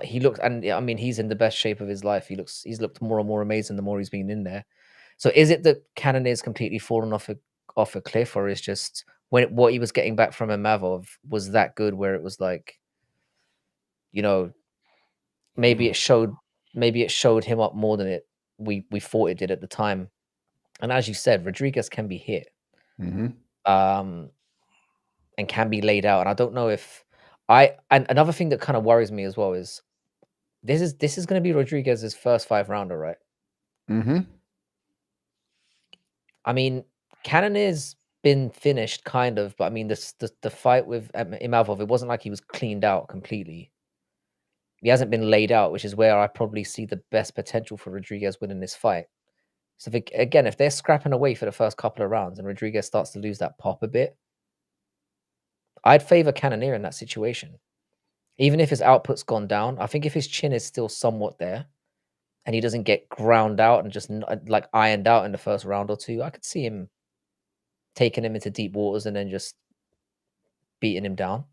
He looked, and I mean, he's in the best shape of his life. He's looked more and more amazing the more he's been in there. So is it that Cannonier's completely fallen off a cliff, or is just what he was getting back from Imavov was that good, where it was like, you know, maybe it showed him up more than we thought it did at the time. And as you said, Rodriguez can be hit, and can be laid out. And I don't know if and another thing that kind of worries me as well is this is going to be Rodriguez's first 5-rounder, right? I mean, Cannonier's been finished kind of, but I mean, the fight with Imavov, it wasn't like he was cleaned out completely. He hasn't been laid out, which is where I probably see the best potential for Rodriguez winning this fight. So if they're scrapping away for the first couple of rounds and Rodriguez starts to lose that pop a bit, I'd favor Cannonier in that situation. Even if his output's gone down, I think if his chin is still somewhat there and he doesn't get ground out and just like ironed out in the first round or two, I could see him taking him into deep waters and then just beating him down.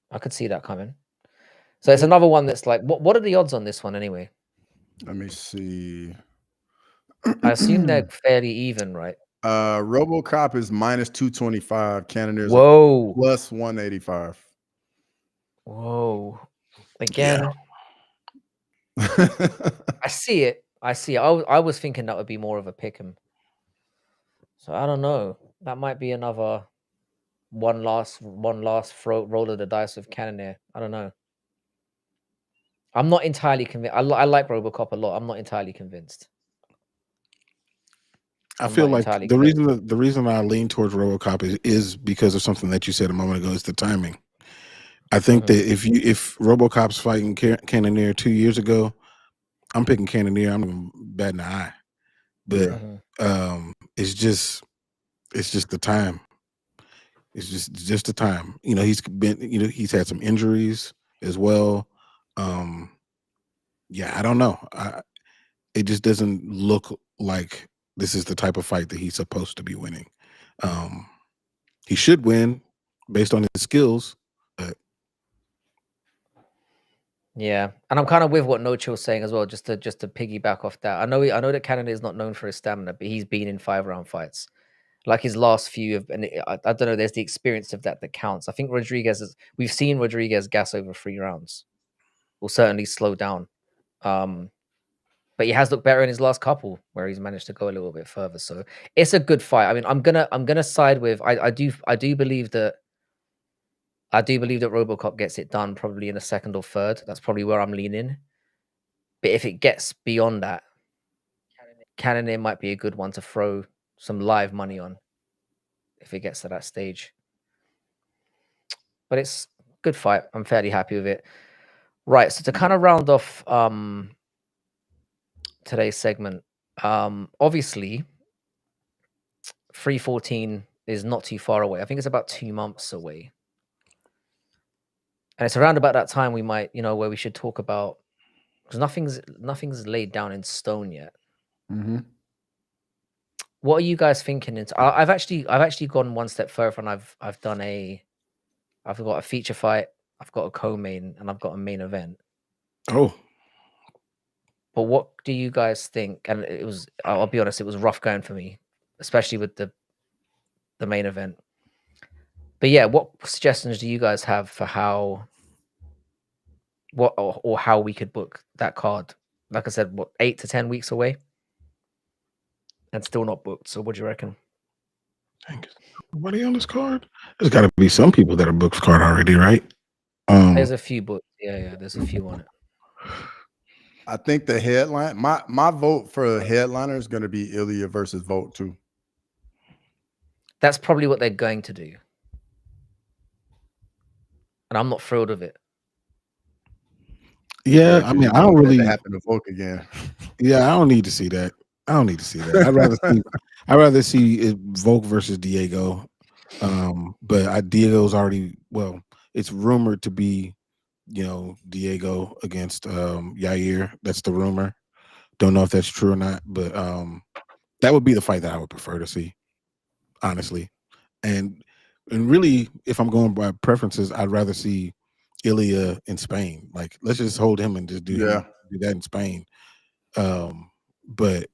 I could see that coming. So it's another one that's like, what are the odds on this one anyway? Let me see. I assume they're fairly even, right? RoboCop is -225. Cannonier's Whoa. plus 185. Whoa. Again. Yeah. I see it. I was thinking that would be more of a pick 'em. So I don't know. That might be another one last roll of the dice with Cannonier. I don't know. I'm not entirely convinced. I like RoboCop a lot. I'm not entirely convinced. I feel like the reason I lean towards RoboCop is because of something that you said a moment ago. Is the timing. I think that if RoboCop's fighting Cannonier 2 years ago, I'm picking Cannonier. I'm batting an eye, but it's just the time. It's just the time. He's had some injuries as well. Yeah, I don't know. It just doesn't look like this is the type of fight that he's supposed to be winning. Um, he should win based on his skills, but Yeah, and I'm kind of with what No Chill's saying as well. Just to piggyback off that, I know that Canada is not known for his stamina, but he's been in 5-round fights. Like his last few of, and I don't know. There's the experience of that counts. I think we've seen Rodriguez gas over 3 rounds. Will certainly slow down. But he has looked better in his last couple, where he's managed to go a little bit further. So it's a good fight. I mean, I'm gonna side with. I do believe that. I do believe that RoboCop gets it done probably in a second or third. That's probably where I'm leaning. But if it gets beyond that, Cannonier might be a good one to throw some live money on if it gets to that stage. But it's a good fight. I'm fairly happy with it. Right. So to kind of round off today's segment, obviously 314 is not too far away. I think it's about 2 months away. And it's around about that time we might, where we should talk about, because nothing's laid down in stone yet. Mm-hmm. What are you guys thinking? I've actually gone one step further, and I've got a feature fight, I've got a co-main, and I've got a main event. oh, But what do you guys think? And I'll be honest, it was rough going for me, especially with the main event. But yeah, what suggestions do you guys have for how we could book that card? Like I said, 8 to 10 weeks away, and still not booked. So what do you reckon? dang, is nobody on this card? There's got to be some people that are booked card already, right? There's a few booked. Yeah, there's a few on it. I think the headline, my vote for a headliner is going to be Ilya versus Volk too. That's probably what they're going to do, and I'm not thrilled with it. Yeah, I mean, I don't really happen to Volk again. Yeah, I don't need to see that. I'd rather see it Volk versus Diego. But Diego's already it's rumored to be, Diego against Yair. That's the rumor. Don't know if that's true or not, but that would be the fight that I would prefer to see, honestly. And really, if I'm going by preferences, I'd rather see Ilya in Spain. Like, let's just hold him and just do that in Spain. But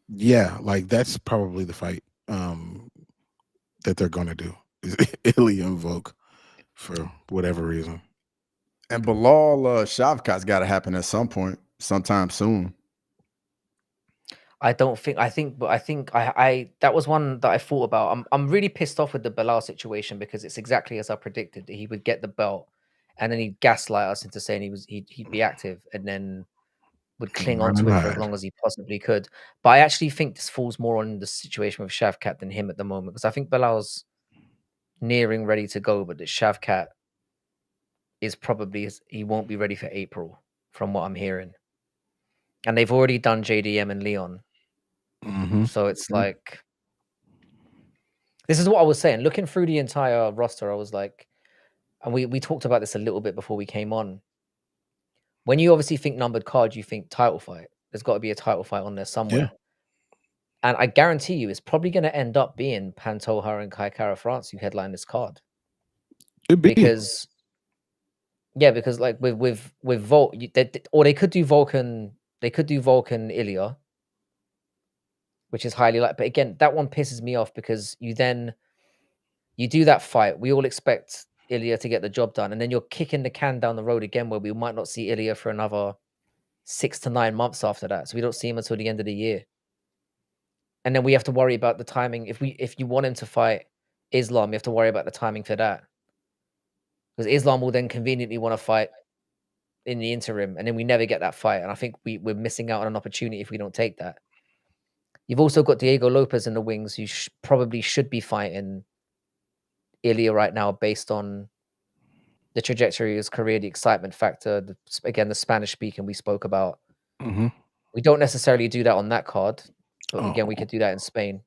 yeah, like that's probably the fight that they're gonna do is Ilya and Volk for whatever reason. And Bilal Shavkat's got to happen at some point, sometime soon. I think that was one that I thought about. I'm really pissed off with the Bilal situation because it's exactly as I predicted, that he would get the belt and then he'd gaslight us into saying he'd be active and then would cling on to it for as long as he possibly could. But I actually think this falls more on the situation with Shavkat than him at the moment, because I think Bilal's nearing ready to go, but that Shavkat is he won't be ready for April from what I'm hearing. And they've already done JDM and Leon. So it's like, this is what I was saying. Looking through the entire roster, I was like, and we talked about this a little bit before we came on. When you obviously think numbered card, you think title fight. There's got to be a title fight on there somewhere. Yeah. And I guarantee you, it's probably going to end up being Pantoja and Kai Kara France who headline this card. Because like with Volk, or they could do Vulcan Ilya, which is highly like. But again, that one pisses me off because you do that fight. We all expect Ilya to get the job done, and then you're kicking the can down the road again, where we might not see Ilya for another 6 to 9 months after that. So we don't see him until the end of the year. And then we have to worry about the timing. If you want him to fight Islam, you have to worry about the timing for that. Because Islam will then conveniently want to fight in the interim, and then we never get that fight. And I think we're missing out on an opportunity if we don't take that. You've also got Diego Lopez in the wings, who probably should be fighting Ilya right now based on the trajectory of his career, the excitement factor, the Spanish speaking we spoke about. We don't necessarily do that on that card, but again, we could do that in Spain.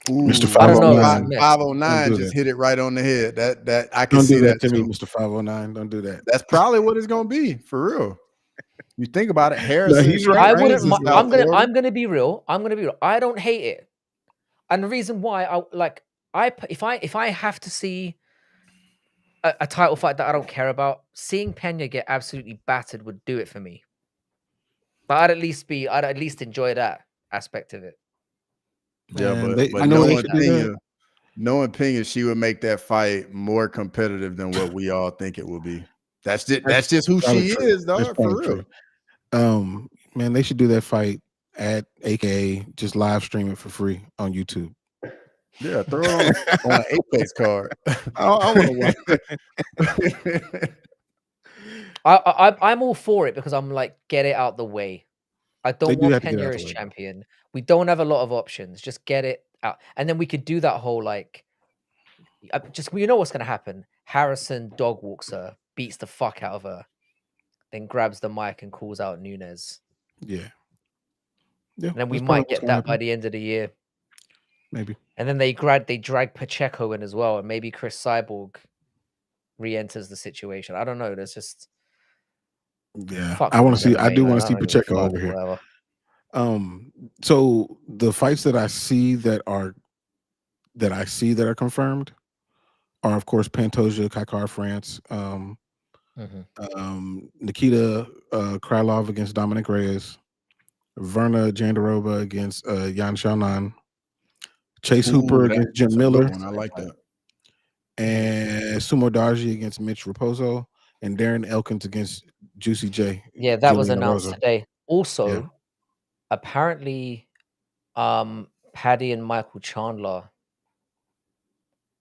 Mr. I don't know. It's a 509. myth. 509 do just that. hit it right on the head. That I can Don't do see that that to me, too. Mr. 509. Don't do that. That's probably what it's gonna be for real. You think about it, No, Harrison he's right. I trains wouldn't. in He's South right. Florida. I'm gonna be real. I don't hate it, and the reason why if I have to see a title fight that I don't care about, seeing Pena get absolutely battered would do it for me. But I'd at least enjoy that aspect of it. Yeah, Man, but I you know could what they hate should that. do that? knowing Pena, she would make that fight more competitive than what we all think it will be. That's just who Probably she true. is, That's dog, for probably real. true. Man, they should do that fight at AKA just live stream it for free on YouTube. Yeah, throw it on an Apex card. I want to watch. I'm all for it because I'm like, get it out the way. I They don't do want have to get Pena out as the way. champion. We don't have a lot of options. Just get it out, and then we could do that whole like, just you know what's gonna happen. Harrison dog walks her, beats the fuck out of her, then grabs the mic and calls out Nunes. Yeah. And then we That's probably might what's get gonna that by happen. the end of the year. Maybe. And then they drag Pacheco in as well, and maybe Chris Cyborg re-enters the situation. I don't know. There's just Yeah. fuck I want to women's see. I MMA, do man. want to I see don't give a Pacheco fuck. over here. Whatever. So the fights that I see that are confirmed are, of course, Pantoja, Kaikar France, Nikita Krylov against Dominic Reyes, Verna Jandarova against Yan Xiaonan, Chase Hooper against Jim That's a good Miller, one. I like that. and Sumo Darji against Mitch Raposo, and Darren Elkins against Juicy J. Yeah, that was Julian announced Erosa. today. Also, apparently, Paddy and Michael Chandler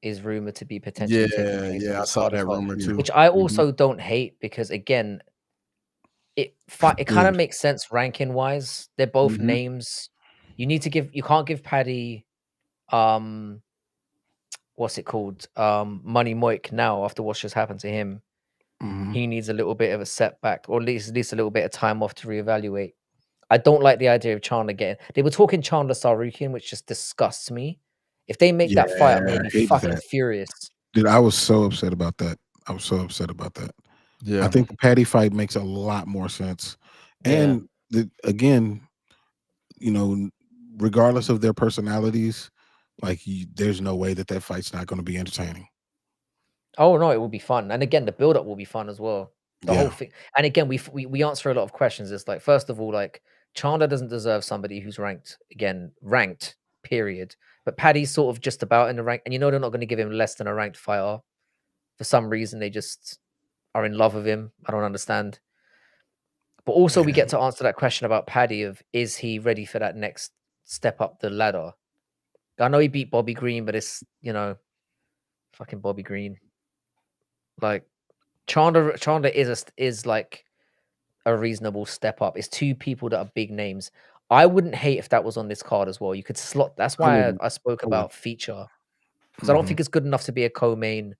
is rumored to be potentially taking place on I this saw card as that well, rumor too. which I also don't hate because again, it kind of makes sense ranking wise. They're both names. You can't give Paddy what's it called? Money Moik now after what's just happened to him. He needs a little bit of a setback, or at least a little bit of time off to reevaluate. I don't like the idea of Chandler getting. They were talking Chandler Sarukian, which just disgusts me. If they make that fight, I'm gonna be fucking furious. Dude, I was so upset about that. Yeah. I think the Paddy fight makes a lot more sense. And again, you know, regardless of their personalities, like there's no way that fight's not going to be entertaining. Oh no, it will be fun, and again, the build up will be fun as well. The whole thing, and again, we answer a lot of questions. It's like, first of all, like Chandler doesn't deserve somebody who's ranked. Period. But Paddy's sort of just about in the rank, and you know they're not going to give him less than a ranked fighter. For some reason, they just are in love with him. I don't understand. But also, we get to answer that question about Paddy of, is he ready for that next step up the ladder? I know he beat Bobby Green, but it's, fucking Bobby Green. Like Chandler is like a reasonable step up. It's two people that are big names. I wouldn't hate if that was on this card as well. You could slot. That's why I spoke about feature, because I don't think it's good enough to be a co-main.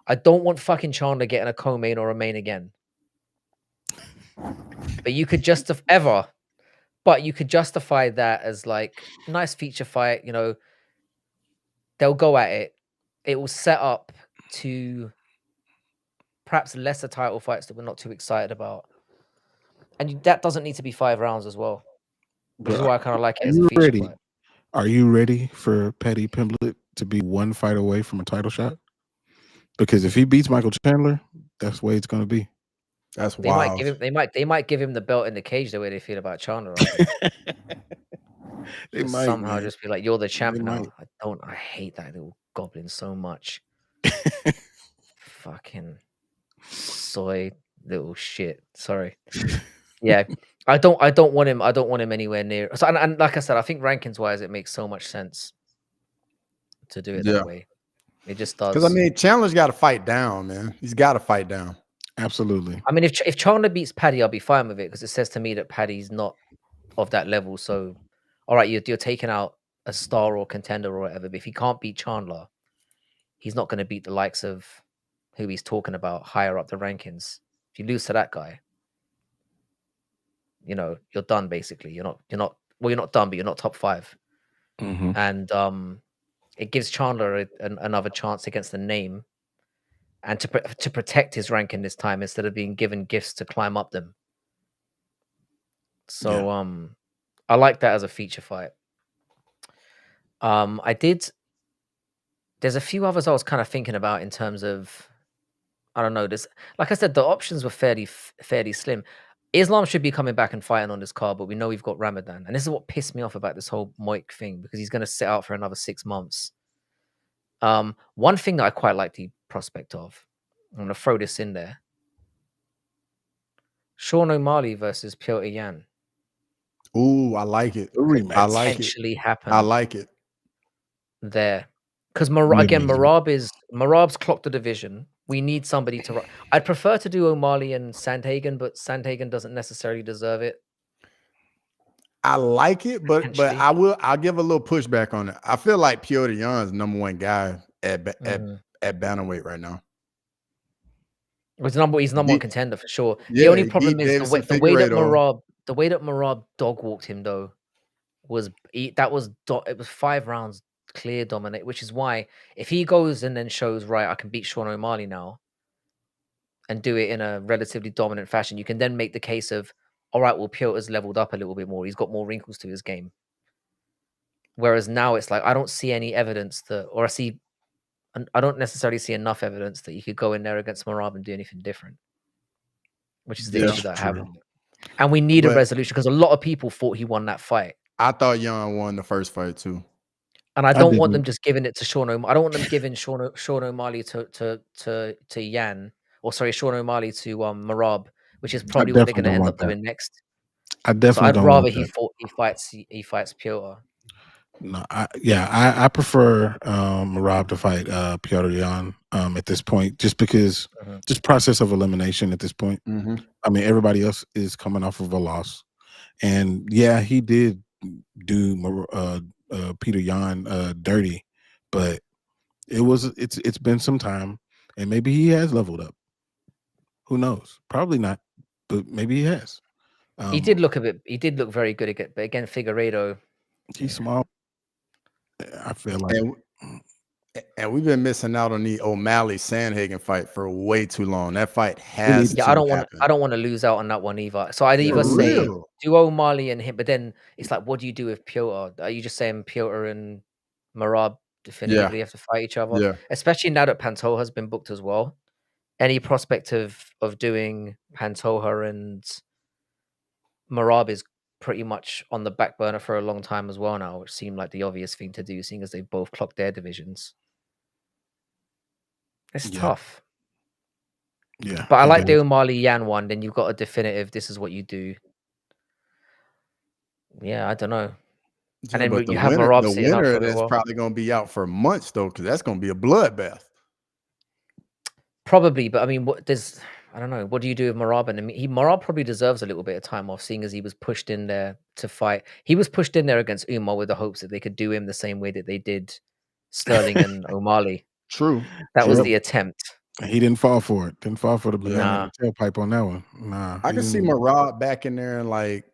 I don't want fucking Chandler getting a co-main or a main again. But you could justify that as like nice feature fight. They'll go at it. It will set up to perhaps lesser title fights that we're not too excited about. And that doesn't need to be 5 rounds as well, which is why I kind of like it as a feature fight. Are you ready for Paddy Pimblett to be one fight away from a title shot? Because if he beats Michael Chandler, that's the way it's going to be. That's They wild. they might give him the belt in the cage the way they feel about Chandler. I think. They might somehow just be like, you're the champ now. might. I hate that little goblin so much. Fucking soy little shit. Sorry. Yeah. I don't want him. I don't want him anywhere near. So, and like I said, I think rankings wise, it makes so much sense to do it that way. It just does. Because I mean, Chandler's got to fight down, man. He's got to fight down. Absolutely. I mean, if Chandler beats Paddy, I'll be fine with it because it says to me that Paddy's not of that level. So, all right, you're taking out a star or contender or whatever. But if he can't beat Chandler, he's not going to beat the likes of who he's talking about higher up the rankings. If you lose to that guy, you're done basically. You're not done, but you're not top 5. And It gives Chandler another chance against the name, and to protect his ranking this time instead of being given gifts to climb up them. So I like that as a feature fight. I did. There's a few others I was kind of thinking about in terms of, I don't know. This, like I said, the options were fairly slim. Islam should be coming back and fighting on this card, but we know we've got Ramadan, and this is what pissed me off about this whole Moik thing, because he's going to sit out for another 6 months. One thing that I quite like the prospect of, I'm going to throw this in there: Sean O'Malley versus Piotr Yan. Ooh, I like it. I like it. Potentially happen. I like it. There, because Marab's clocked the division. We need somebody to. I'd prefer to do O'Malley and Sandhagen, but Sandhagen doesn't necessarily deserve it. I like it, but I'll give a little pushback on it. I feel like Piotr Yan's #1 guy at bantamweight right now. He's number one contender for sure. Yeah, the only problem is the way that Marab dog walked him though it was 5 rounds clear dominate, which is why if he goes and then shows, right, I can beat Sean O'Malley now and do it in a relatively dominant fashion, you can then make the case of, all right, well, Piotr's leveled up a little bit more. He's got more wrinkles to his game. Whereas now it's like, I don't see any evidence I don't necessarily see enough evidence that you could go in there against Marab and do anything different, which is the issue that I have. And we need a resolution, because a lot of people thought he won that fight. I thought Yan won the first fight too. And I don't want them just giving it to Sean O'Malley. I don't want them giving Sean O'Malley to Yan, or sorry, Sean O'Malley to Marab, which is probably what they're going to end up doing next. I'd rather he fights Piotr. No, I prefer Marab to fight Piotr Yan at this point, just because just process of elimination at this point. I mean, everybody else is coming off of a loss, and yeah, he did do Peter Yan dirty, but it's been some time, and maybe he has leveled up. Who knows? Probably not, but maybe he has. He did look very good again, but again, Figueiredo, he's small. I feel like, and we've been missing out on the O'Malley Sandhagen fight for way too long. That fight has I don't want to lose out on that one either. So I'd either say do O'Malley and him, but then it's like, what do you do with Piotr? Are you just saying Piotr and Marab definitively have to fight each other? Yeah. Especially now that Pantoja has been booked as well. Any prospect of doing Pantoja and Marab is pretty much on the back burner for a long time as well now, which seemed like the obvious thing to do, seeing as they've both clocked their divisions. It's tough. Yeah. But I like the O'Malley Yan one, then you've got a definitive, this is what you do. Yeah, I don't know. And then you have Marab sitting up for a that's probably going to be out for months though, because that's going to be a bloodbath. Probably, but I mean, I don't know. What do you do with Marab? And Marab probably deserves a little bit of time off, seeing as he was pushed in there to fight. He was pushed in there against Umar with the hopes that they could do him the same way that they did Sterling and O'Malley. True. That was the attempt. He didn't fall for it. Didn't fall for the banana tailpipe on that one. Nah. I can see Marab back in there in like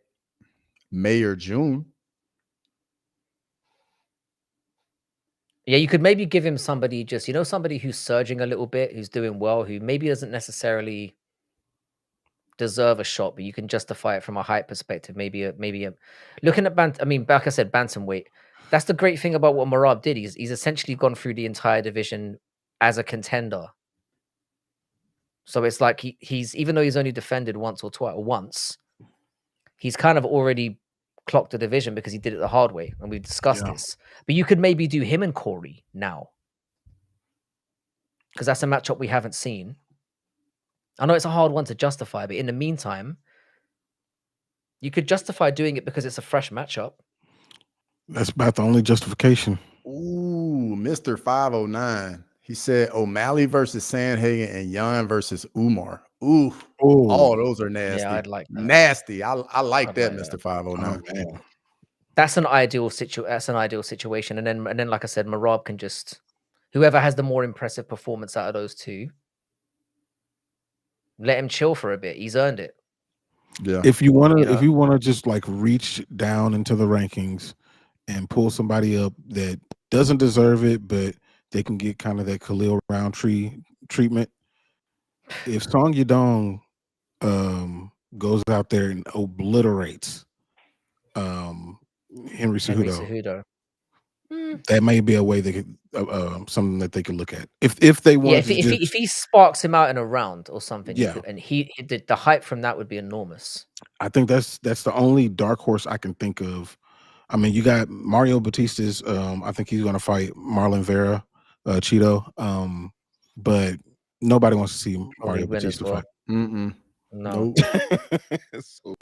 May or June. Yeah, you could maybe give him somebody somebody who's surging a little bit, who's doing well, who maybe doesn't necessarily deserve a shot, but you can justify it from a height perspective. Maybe looking at like I said, bantamweight. That's the great thing about what Marab did. He's essentially gone through the entire division as a contender. So it's like he's even though he's only defended once, he's kind of already clocked the division because he did it the hard way, and we've discussed this. But you could maybe do him and Corey now, because that's a matchup we haven't seen. I know it's a hard one to justify, but in the meantime, you could justify doing it because it's a fresh matchup. That's about the only justification. Ooh, Mr. 509. He said O'Malley versus Sandhagen and Yan versus Umar. Ooh, all those are nasty. Yeah, I'd like that. Nasty. I like that, Mr. 509. Oh, man. That's an ideal situation. And then, like I said, Marab can just whoever has the more impressive performance out of those two, let him chill for a bit. He's earned it. Yeah. If you want to just like reach down into the rankings and pull somebody up that doesn't deserve it, but they can get kind of that Khalil Roundtree treatment. If Song Yadong goes out there and obliterates Henry Henry Cejudo, Cejudo. that may be a way they could something that they could look at. If they Yeah, wanted to just if he sparks him out in a round or something, you yeah, could, and the hype from that would be enormous. I think that's the only dark horse I can think of. I mean, you got Mario Batista's. I think he's going to fight Marlon Vera, Cheeto. But nobody wants to see Probably Mario win as Batista well. fight. No. Nope. So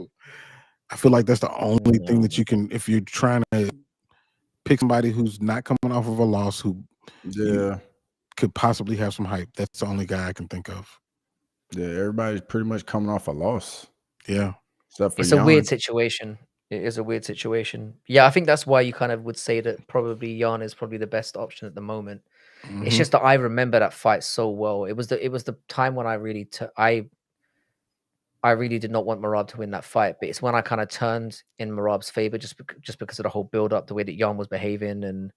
I feel like that's the only thing that No. you can, if you're trying to pick somebody who's not coming off of a loss, who Yeah. could possibly have some hype. That's the only guy I can think of. Yeah, everybody's pretty much coming off a loss. Yeah. Except for It's a weird Jan. situation. It is a weird situation. Yeah, I think that's why you kind of would say that probably Jan is probably the best option at the moment. It's Mhm. just that I remember that fight so well. It was the time when I really I really did not want Marab to win that fight, but it's when I kind of turned in Marab's favor just because of the whole build up, the way that Jan was behaving, and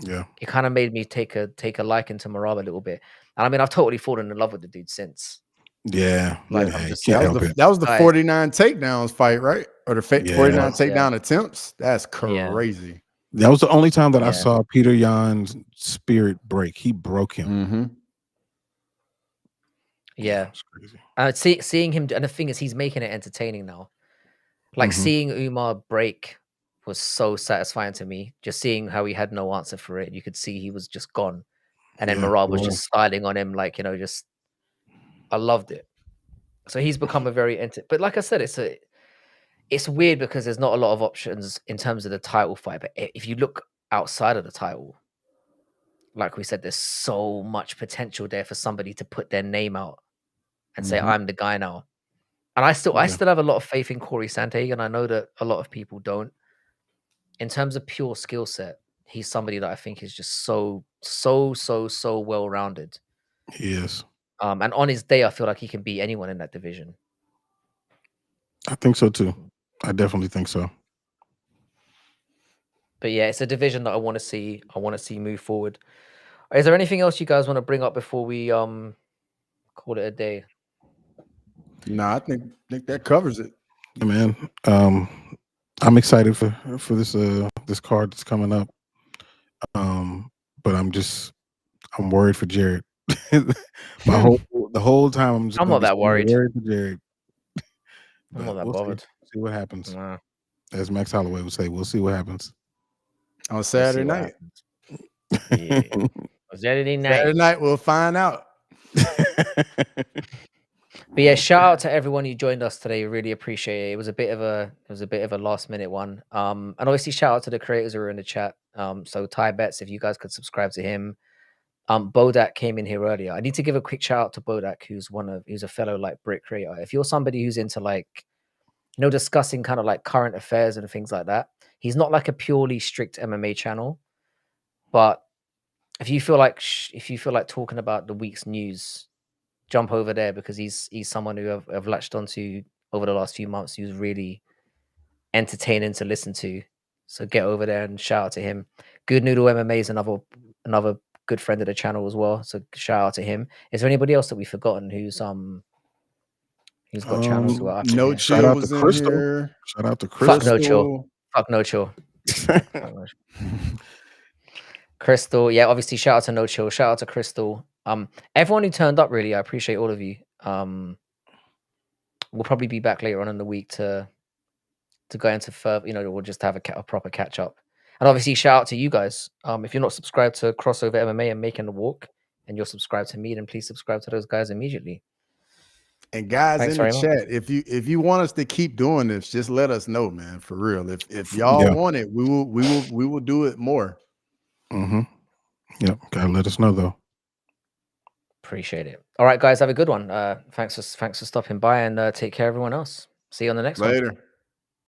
Yeah. it kind of made me take a liking to Marab a little bit. And I mean, I've totally fallen in love with the dude since. Yeah. Like, Yeah. I'm You just can't like, help it. That was the guys, 49 takedowns fight, right? Or the Yeah. 49 was, yeah. takedown attempts. That's Yeah. crazy. That was the only time that I Yeah. saw Peter Yan's spirit break. He broke him. Mm-hmm. Yeah. It's crazy. Seeing him, and the thing is, he's making it entertaining now. Like, Mhm. seeing Umar break was so satisfying to me. Just seeing how he had no answer for it. You could see he was just gone. And then Yeah, Marab it was was. just styling on him, like, just I loved it. So he's become a very but like I said, it's weird because there's not a lot of options in terms of the title fight. But if you look outside of the title, like we said, there's so much potential there for somebody to put their name out and say, Mhm. I'm the guy now. And I still Yeah. have a lot of faith in Corey Sanhagen. I know that a lot of people don't. In terms of pure skill set, he's somebody that I think is just so well rounded. He is. And on his day, I feel like he can beat anyone in that division. I think so too. I definitely think so. But yeah, it's a division that I want to see move forward. Is there anything else you guys want to bring up before we call it a day? Nah, I think that covers it. Yeah, man. I'm excited for this this card that's coming up. But I'm worried for Jared. The whole time I'm just I'm gonna not be that worried. worried for Jared. I'm But not that we'll bothered. see what happens. Nah, As Max Holloway would say, we'll see what happens. On we'll Saturday see what night. happens. Yeah. Saturday night. Saturday night, we'll find out. But yeah, shout out to everyone who joined us today. Really appreciate it. It was a bit of a last minute one. And obviously shout out to the creators who are in the chat. So Ty Betts, if you guys could subscribe to him. Bodak came in here earlier. I need to give a quick shout out to Bodak, who's a fellow like Brit creator. If you're somebody who's into like, discussing kind of like current affairs and things like that, he's not like a purely strict MMA channel, but if you feel like talking about the week's news, jump over there because he's someone who I've latched onto over the last few months who's really entertaining to listen to. So get over there and shout out to him. Good Noodle MMA is another good friend of the channel as well. So shout out to him. Is there anybody else that we've forgotten who's got channels who are up in No here? Shout Chill out to was in Crystal. here. Shout out to Fuck Crystal. no chill. Fuck no chill. Fuck no chill. Crystal, yeah, obviously shout out to No Chill, shout out to Crystal. Everyone who turned up, really, I appreciate all of you. We'll probably be back later on in the week to go into further, we'll just have a proper catch up. And obviously shout out to you guys. If you're not subscribed to Crossover MMA and Making the Walk, and you're subscribed to me, then please subscribe to those guys immediately. And guys, Thanks in the very much. chat, if you want us to keep doing this, just let us know, man. For real. If y'all want it, we will do it more. Mm-hmm. Yep. Gotta let us know though. Appreciate it. All right, guys, have a good one. Thanks for stopping by, and take care, everyone else. See you on the next one. Later.